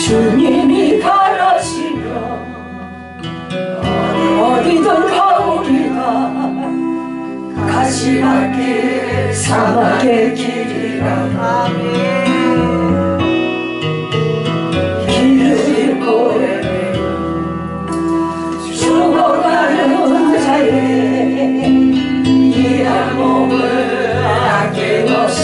주님이 가라시며 어디든 가오리라. 가시밭길 사막의 길이라. 길을 잃고 죽어가는 자의 이한 몸을 아낌없이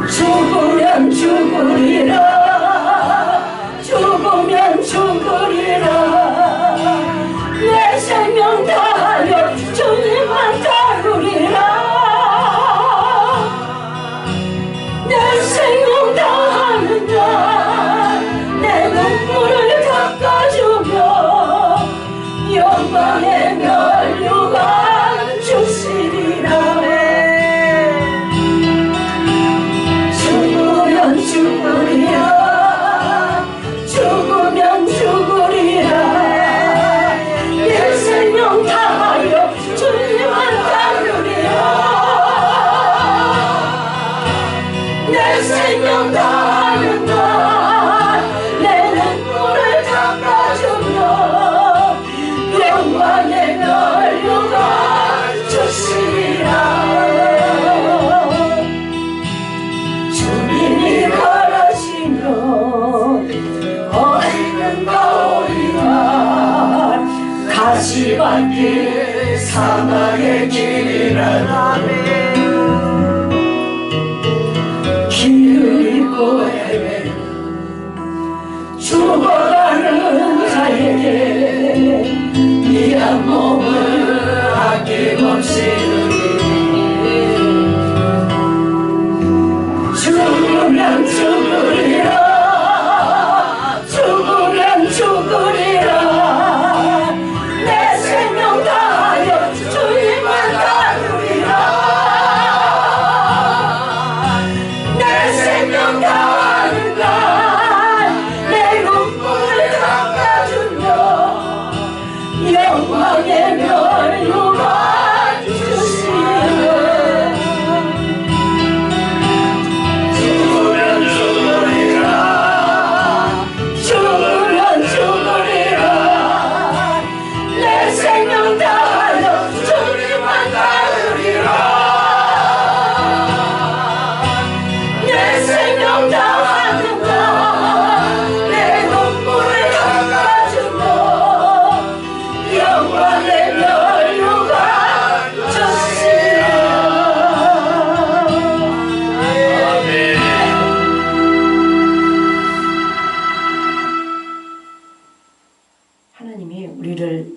죽으면 죽으리라. 죽으면 죽으리라. 내 생명 다하여 주님만 다루리라. 내 생명 다하는 자 내 눈물을 닦아주며 영광의 면류관 주시리라. 죽으면 죽으리라. 죽으면 죽으리라. 내 생명 다하여 주님만 다루리라. 내 생명 다하는 자내 눈물을 닦아주며 영광의 면류관 주시리라. 주님이 걸으시면 어디든 가오리라. 가시밭길 사막의 길이라. 길을 잃고 헤매는 죽어가는 자에게 이 한 몸을 아낌없이 죽으면 죽으리라. 죽으면 죽으리라. 내 생명 다하여 주님만 다루리라.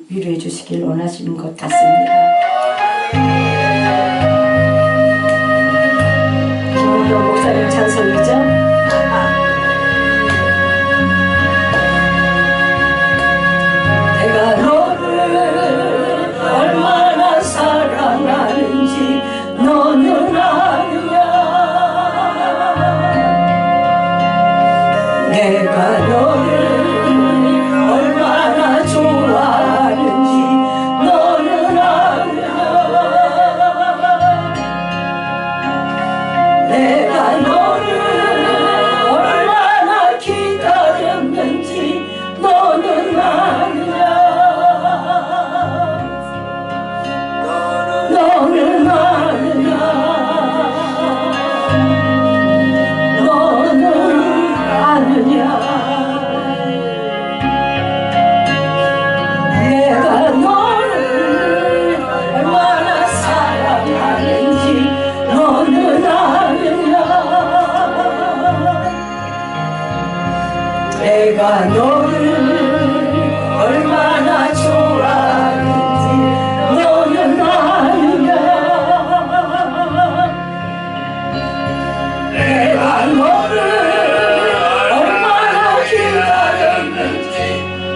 위로해 주시길 원하시는 것 같습니다. 김우영 목사님 찬송이죠? 내가 너를 얼마나 사랑하는지 너는 아느냐. 내가 너를 얼마나 좋아하는지 너는 아느냐. 내가 너를 얼마나 기다렸는지 너는 아느냐. 너는 아느냐. 너는 아느냐. 내가 너를 얼마나 사랑하는지 너는 아느냐. 내가 너를 얼마나 좋아하는지 너는 아느냐. 내가 너를 얼마나 기다렸는지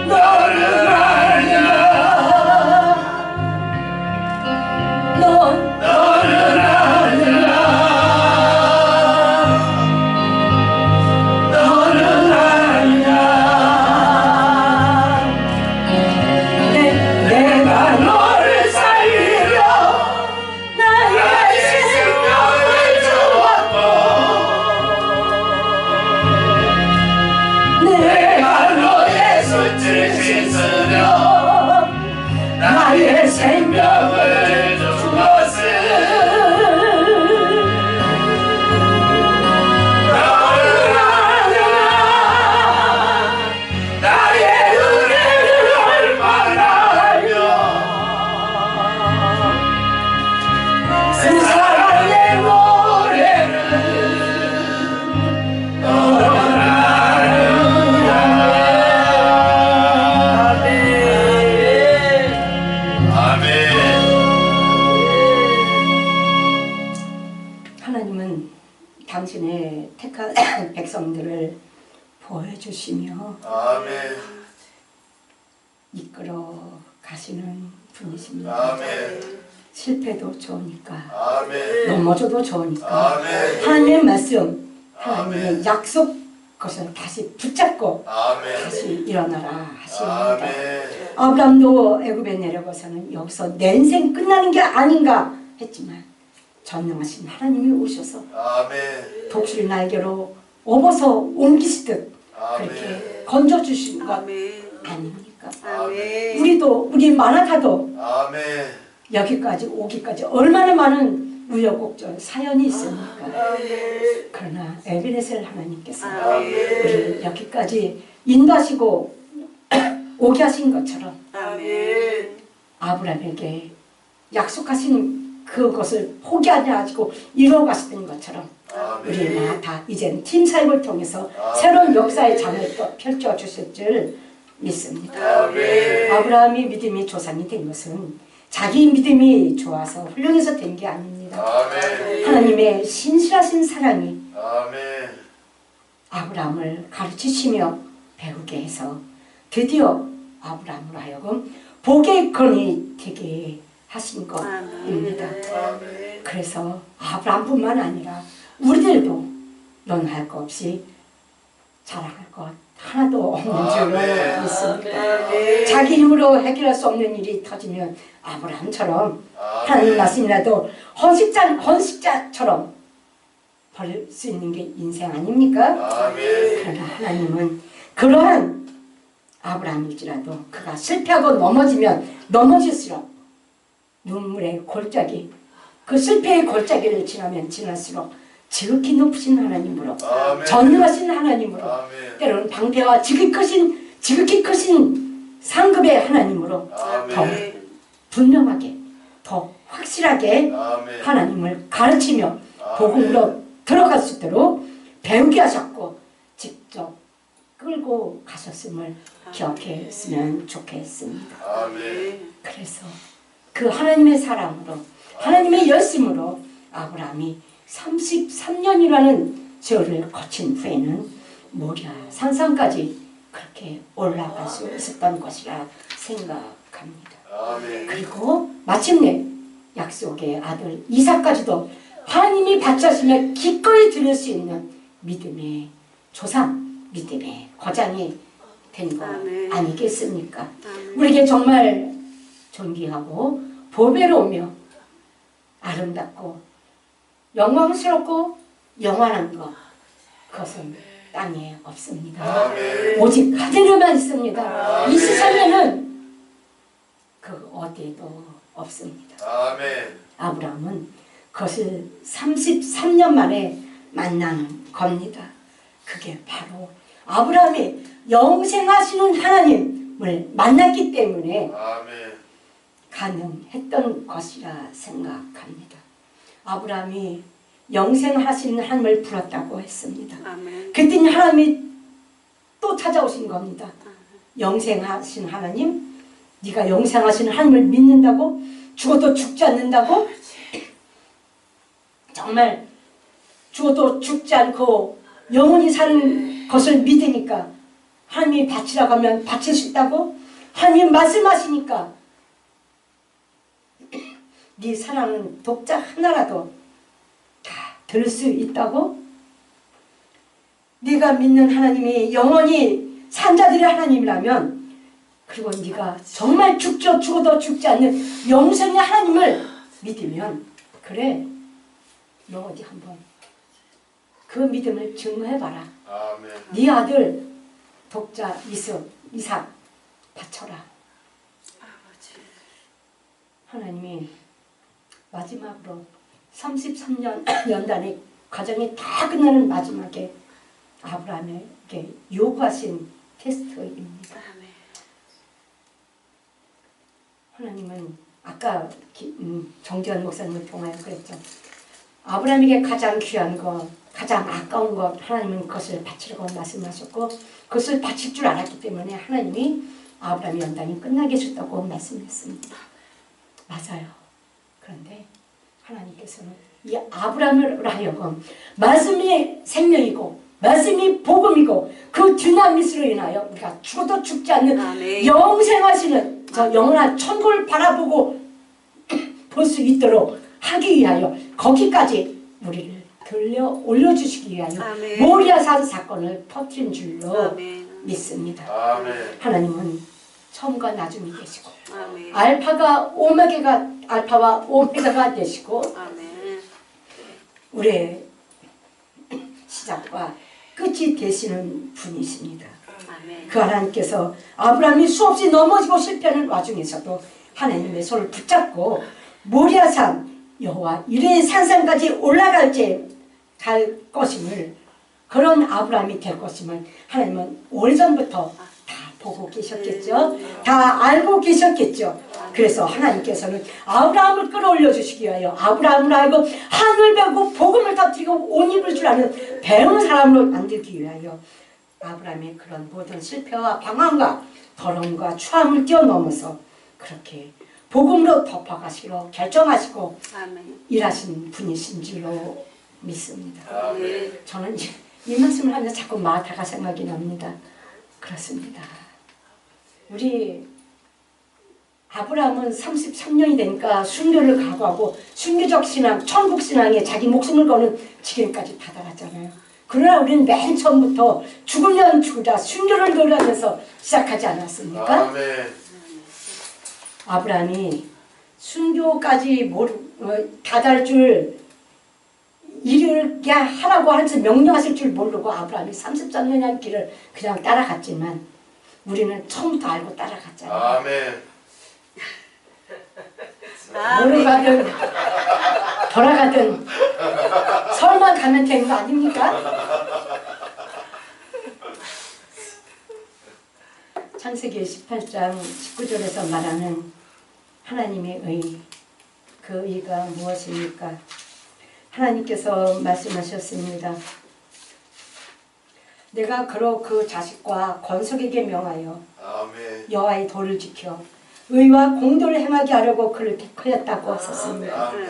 너는 아느냐. 너는 아느냐. 너는 아느냐. 내가 너를 살리려 나의 생명을 주었고 내가 너의 수치를 씻으려 나의 생명을 주었으. 너는 아느냐. 나의 은혜를 얼마나 알며 세상의 노래를 너는 아느냐. 아멘. 하나님은 당신의 택한 백성들을 보호해주시며 아멘. 이끌어 가시는 분이십니다. 아멘. 실패도 좋으니까 아멘. 넘어져도 좋으니까 아멘. 하나님의 말씀, 하나님의 아멘. 약속 것을 다시 붙잡고 아멘. 다시 일어나라 하십니다. 아멘. 아브람도 애굽에 내려가서는 여기서 내 인생 끝나는 게 아닌가 했지만 전능하신 하나님이 오셔서 아멘. 독수리 날개로 업어서 옮기시듯 그렇게 아멘. 건져주신 것 아멘. 아닙니까? 아멘. 우리 마나타도 아멘. 여기까지 오기까지 얼마나 많은 우여곡절 사연이 있습니까? 그러나 에베네셀 하나님께서 우리를 여기까지 인도하시고 오게 하신 것처럼 아멘. 아브라함에게 약속하신 그것을 포기하지 않고 이루어 가시던 것처럼 우리나 다 이젠 팀 사역을 통해서 새로운 역사의 장을 또 펼쳐주실 줄 믿습니다. 아멘. 아브라함이 믿음이 조상이 된 것은 자기 믿음이 좋아서 훌륭해서 된 게 아닙니다. 아멘. 하나님의 신실하신 사랑이 아멘. 아브라함을 가르치시며 배우게 해서 드디어 아브라함으로 하여금 복의 건이 되게 하신 것입니다. 아멘. 그래서 아브라함뿐만 아니라 우리들도 논할 것 없이 자랑할 것 하나도 없는 줄로 아멘. 믿습니다. 자기 힘으로 해결할 수 없는 일이 터지면 아브라함처럼 하나님 말씀이라도 헌식자처럼 버릴 수 있는 게 인생 아닙니까? 아멘. 그러나 하나님은 그러한 아브라함일지라도 그가 실패하고 넘어지면 넘어질수록 눈물의 골짜기, 그 실패의 골짜기를 지나면 지날수록 지극히 높으신 하나님으로, 아멘. 전능하신 하나님으로, 아멘. 때로는 방패와 지극히 크신 상급의 하나님으로 더 아멘. 분명하게, 더 확실하게 아멘. 하나님을 가르치며 아멘. 복음으로 들어갈 수 있도록 배우게 하셨고 직접 끌고 가셨음을 기억했으면 좋겠습니다. 아멘. 그래서 그 하나님의 사랑으로 하나님의 열심으로 아브라함이 33년이라는 세월을 거친 후에는 모리아 산상까지 그렇게 올라갈 수 있었던 것이라 생각합니다. 아멘. 그리고 마침내 약속의 아들 이삭까지도 하나님이 바쳐주며 기꺼이 들을 수 있는 믿음의 조상, 믿음의 거장이 된 것 아니겠습니까? 우리에게 정말 존귀하고 보배로우며 아름답고 영광스럽고 영원한 것, 그것은 땅에 없습니다. 아멘. 오직 하늘에만 있습니다. 이 세상에는 그 어디에도 없습니다. 아멘. 아브라함은 그것을 33년 만에 만나는 겁니다. 그게 바로 아브라함이 영생하시는 하나님을 만났기 때문에 아멘. 가능했던 것이라 생각합니다. 아브라함이 영생하시는 하나님을 불렀다고 했습니다. 그랬더니 하나님이 또 찾아오신 겁니다. 영생하신 하나님, 네가 영생하신 하나님을 믿는다고? 죽어도 죽지 않는다고? 정말 죽어도 죽지 않고 영원히 사는 것을 믿으니까 하나님이 바치라고 하면 바칠 수 있다고? 하나님 말씀하시니까 네 사랑하는 독자 하나라도 다 들을 수 있다고? 네가 믿는 하나님이 영원히 산 자들의 하나님이라면, 그리고 네가 정말 죽어도 죽지 않는 영생의 하나님을 믿으면, 그래, 너 어디 한번 그 믿음을 증거해봐라. 아멘. 네 아들 독자 이삭 바쳐라. 하나님이 마지막으로 33년 연단의 과정이 다 끝나는 마지막에 아브라함에게 요구하신 테스트입니다. 하나님은 아까 정지현 목사님을 통하여 그랬죠. 아브라함에게 가장 귀한 것, 가장 아까운 것, 하나님은 그것을 바치라고 말씀하셨고 그것을 바칠 줄 알았기 때문에 하나님이 아브라함의 연단이 끝나게 해줬다고 말씀했습니다. 맞아요. 그런데 하나님께서는 이 아브라함을 하여금 말씀이 생명이고 말씀이 복음이고 그 디나미스로 인하여 우리가 죽어도 죽지 않는 영생하시는 저 영원한 천국을 바라보고 볼 수 있도록 하기 위하여 거기까지 우리를 들려 올려주시기 위하여 모리아산 사건을 퍼뜨린 줄로 믿습니다. 아멘. 하나님은 처음과 나중이 되시고 알파와 오메가가 되시고 우리의 시작과 끝이 되시는 분이십니다. 그 하나님께서 아브라함이 수없이 넘어지고 실패하는 와중에서도 하나님의 손을 붙잡고 모리아산 여호와 이레의 산상까지 올라갈 것임을, 그런 아브라함이 될 것임을 하나님은 오래전부터 다 보고 계셨겠죠. 다 알고 계셨겠죠. 그래서 하나님께서는 아브라함을 끌어올려 주시기 위하여 아브라함을 알고 하늘 배우고 복음을 터뜨리고 옷 입을 줄 아는 배운 사람으로 만들기 위하여 아브라함의 그런 모든 실패와 방황과 더러움과 추함을 뛰어넘어서 그렇게 복음으로 덮어가시기로 결정하시고 일하신 분이신 줄로 믿습니다. 저는 이 말씀을 하면서 자꾸 마타가 생각이 납니다. 그렇습니다. 우리 아브라함은 33년이 되니까 순교를 각오하고 순교적 신앙, 천국 신앙에 자기 목숨을 거는 지경까지 다다랐잖아요. 그러나 우리는 맨 처음부터 죽으면 죽으자 순교를 노래하면서 시작하지 않았습니까? 아멘. 아브라함이 순교까지 다다를 줄 이르게 하라고 하면서 명령하실 줄 모르고 아브라함이 33년의 길을 그냥 따라갔지만 우리는 처음부터 알고 따라갔잖아요. 아멘. 모르가든 돌아가든 설만 가면 되는 거 아닙니까? 창세기 18장 19절에서 말하는 하나님의 의, 그 의가 무엇입니까? 하나님께서 말씀하셨습니다. 내가 그로 그 자식과 건석에게 명하여 아멘. 여호와의 도를 지켜 의와 공도를 행하게 하려고 그를 택하였다고 하셨습니다. 아멘.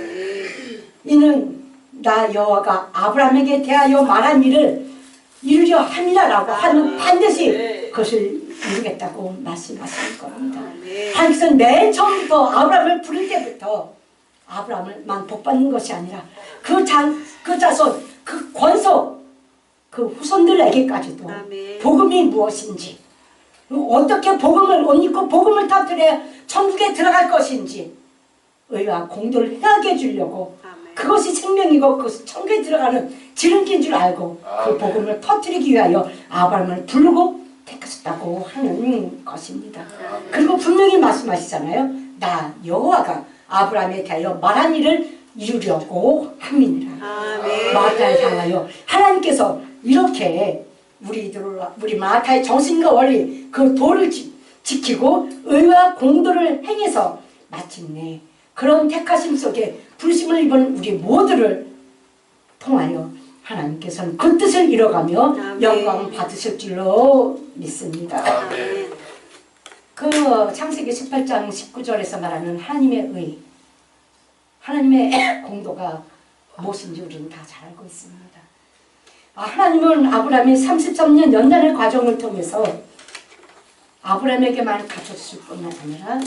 이는 나 여호와가 아브라함에게 대하여 말한 일을 이루려 함이라라고 하면 반드시 그것을 이루겠다고 말씀하시는 겁니다. 하나님께서는 맨 처음부터 아브라함을 부를 때부터 아브라함을만 복받는 것이 아니라 그 자손, 그 권속, 그 후손들에게까지도 복음이 무엇인지, 어떻게 복음을 옷 입고 복음을 터뜨려 천국에 들어갈 것인지 의와 공도를 행하게 해주려고 그것이 생명이고 그것이 천국에 들어가는 지름길인 줄 알고 그 복음을 터뜨리기 위하여 아브라함을 부르고 택하셨다고 하는 것입니다. 그리고 분명히 말씀하시잖아요. 나 여호와가 아브라함에 대하여 말한 일을 이루려고 함이니라. 마타를 향하여 하나님께서 이렇게 우리 마타의 정신과 원리 그 도를 지키고 의와 공도를 행해서 마침내 그런 택하심 속에 부르심을 입은 우리 모두를 통하여 하나님께서는 그 뜻을 이뤄가며 영광 받으실 줄로 믿습니다. 아멘. 그 창세기 18장 19절에서 말하는 하나님의 의, 하나님의 공도가 무엇인지 우리는 다 잘 알고 있습니다. 하나님은 아브라함이 33년 연단의 과정을 통해서 아브라함에게만 가르쳐주실 뿐만 아니라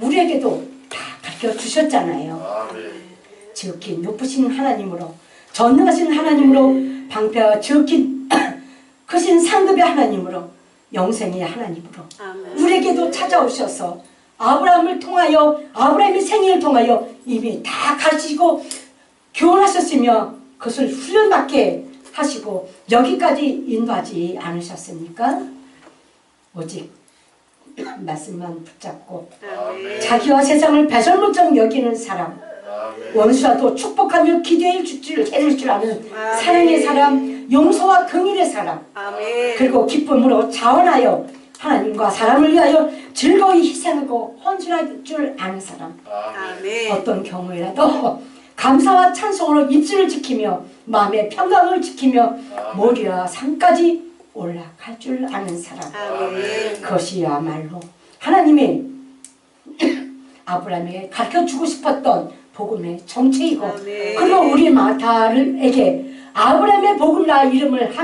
우리에게도 다 가르쳐주셨잖아요. 아멘. 지극히 높으신 하나님으로, 전능하신 하나님으로, 방패와 지극히 크신 상급의 하나님으로, 영생의 하나님으로 우리에게도 찾아오셔서 아브라함을 통하여, 아브라함의 생애를 통하여 이미 다 가르치고 교훈하셨으며 그것을 훈련받게 하시고 여기까지 인도하지 않으셨습니까? 오직 말씀만 붙잡고 자기와 세상을 배설물처럼 여기는 사람, 원수와도 축복하며 기도해 해줄 줄 아는 사랑의 사람, 용서와 긍휼의 사람, 그리고 기쁨으로 자원하여 하나님과 사람을 위하여 즐거이 희생하고 헌신할 줄 아는 사람, 어떤 경우에라도 감사와 찬송으로 입술을 지키며 마음의 평강을 지키며 머리와 산까지 올라갈 줄 아는 사람, 그것이야말로 하나님이 아브라함에게 가르쳐주고 싶었던 복음의 정체이고, 그리고 우리 마타에게 아브라함의 복음이라 이름을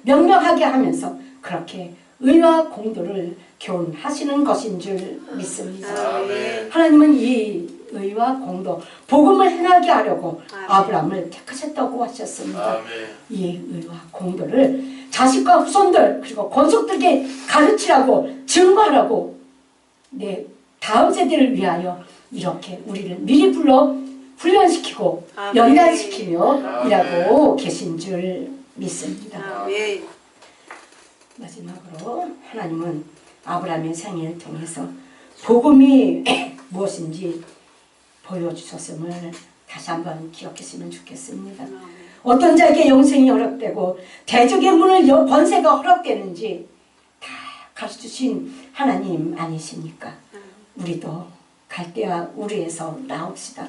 명명하게 하면서 그렇게 의와 공도를 교훈하시는 것인 줄 믿습니다. 하나님은 이 의와 공도, 복음을 행하게 하려고 아브라함을 택하셨다고 하셨습니다. 이 의와 공도를 자식과 후손들 그리고 권속들에게 가르치라고, 증거하라고, 내 다음 세대를 위하여 이렇게 우리를 미리 불러 훈련시키고 연단시키며 일하고 계신 줄 믿습니다. 마지막으로 하나님은 아브라함의 생애를 통해서 복음이 무엇인지 보여주셨음을 다시 한번 기억했으면 좋겠습니다. 어떤 자에게 영생이 허락되고 대적의 문을 권세가 허락되는지 다 가르쳐주신 하나님 아니십니까? 우리도 갈대와 우리에서 나옵시다.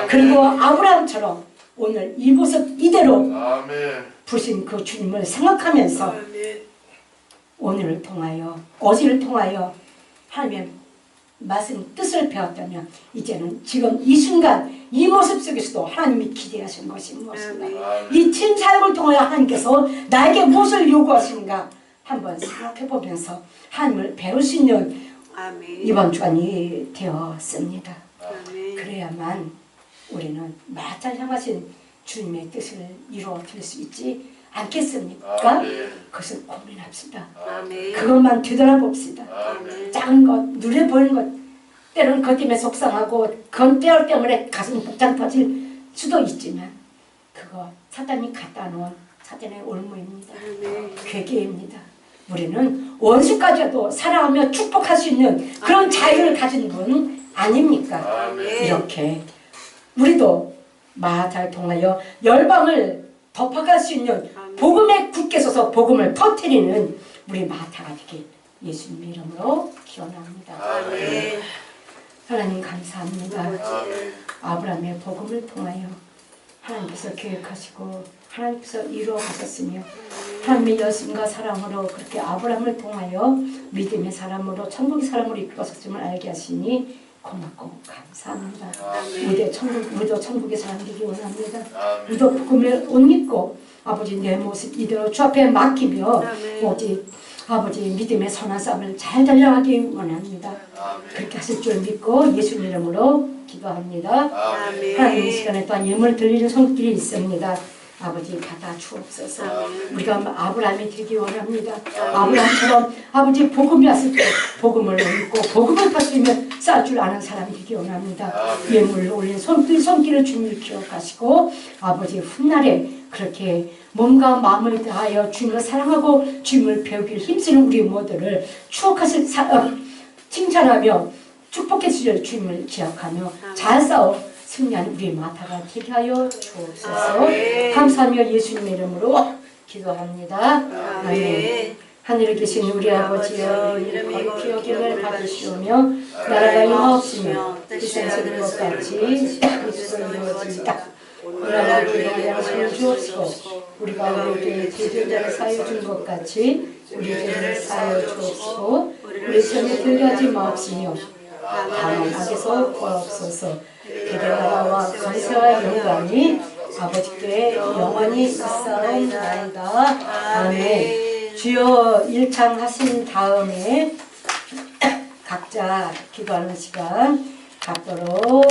그리고 아브라함처럼 오늘 이 모습 이대로 부신 그 주님을 생각하면서 오늘을 통하여, 어제를 통하여 하나님의 말씀 뜻을 배웠다면 이제는 지금 이 순간 이 모습 속에서도 하나님이 기대하시는 것이 무엇인가, 이 친 사역을 통하여 하나님께서 나에게 무엇을 요구하시는가 한번 생각해 보면서 하나님을 배울 수 있는 이번 주간이 되었습니다. 그래야만 우리는 마타를 향하신 주님의 뜻을 이루어 드릴 수 있지 않겠습니까? 그것을 고민합시다. 그것만 되돌아봅시다. 작은 것, 눈에 보이는 것, 때로는 그것 때문에 속상하고 그건 때울 때문에 가슴이 복장 터질 수도 있지만 그거 사단이 갖다 놓은 사단의 올무입니다. 괴계입니다. 우리는 원수까지도 사랑하며 축복할 수 있는 그런 자유를 가진 분 아닙니까? 이렇게 우리도 마타를 통하여 열방을 덮어갈 수 있는 복음에 굳게 서서 복음을 터뜨리는 우리 마타가 되길 예수님의 이름으로 기원합니다. 하나님 감사합니다. 아브라함의 복음을 통하여 하나님께서 계획하시고 하나님께서 이루어 가셨으며 하나님의 열심과 사랑으로 그렇게 아브라함을 통하여 믿음의 사람으로 천국의 사람으로 이끌어섰음을 알게 하시니 고맙고 감사합니다. 우리도 천국의 사람 되기 원합니다. 우리도 복음을 옷 입고 아버지 내 모습 이대로 주 앞에 맡기며 오직 아버지 믿음의 선한 싸움을 잘 달려가기 원합니다. 그렇게 하실 줄 믿고 예수님 이름으로 기도합니다. 하나님 이 시간에 또한 예물 드리는 손길이 있습니다. 아버지 받아 주옵소서. 우리가 아브라함이 되기 원합니다. 아브라함처럼 아버지 복음이 왔을 때 복음을 믿고 복음을 받으며 쌓을 줄 아는 사람이 되기 원합니다. 예물을 올린 손길을 주님을 기억하시고 아버지 훗날에 그렇게 몸과 마음을 다하여 주님을 사랑하고 주님을 배우길 힘쓰는 우리 모두를 추억하실 칭찬하며 축복해 주실 주님을 기억하며 잘 싸워 승리한 우리 마타가 되게 하여 주옵소서. 감사하며 예수님의 이름으로 기도합니다. 아멘. 하늘에 계신 우리 아버지여 이름이 거룩히 여김을 받으시오며 나라가 임하옵시며 뜻에서 된 것 같이 이곳에서 이루어지이다. 오늘날 우리에게 양식을 주옵시고 우리가 우리에게 죄진 자를 사하여 준 것 같이 우리 죄를 사하여 주옵시고 우리 시험에 들게 하지 마옵시며 다만 악에서 구하옵소서. 그의 나라와 권세와 영광이 아버지께 영원히 있사옵나이다. 아멘. 주여 일창하신 다음에 각자 기도하는 시간 갖도록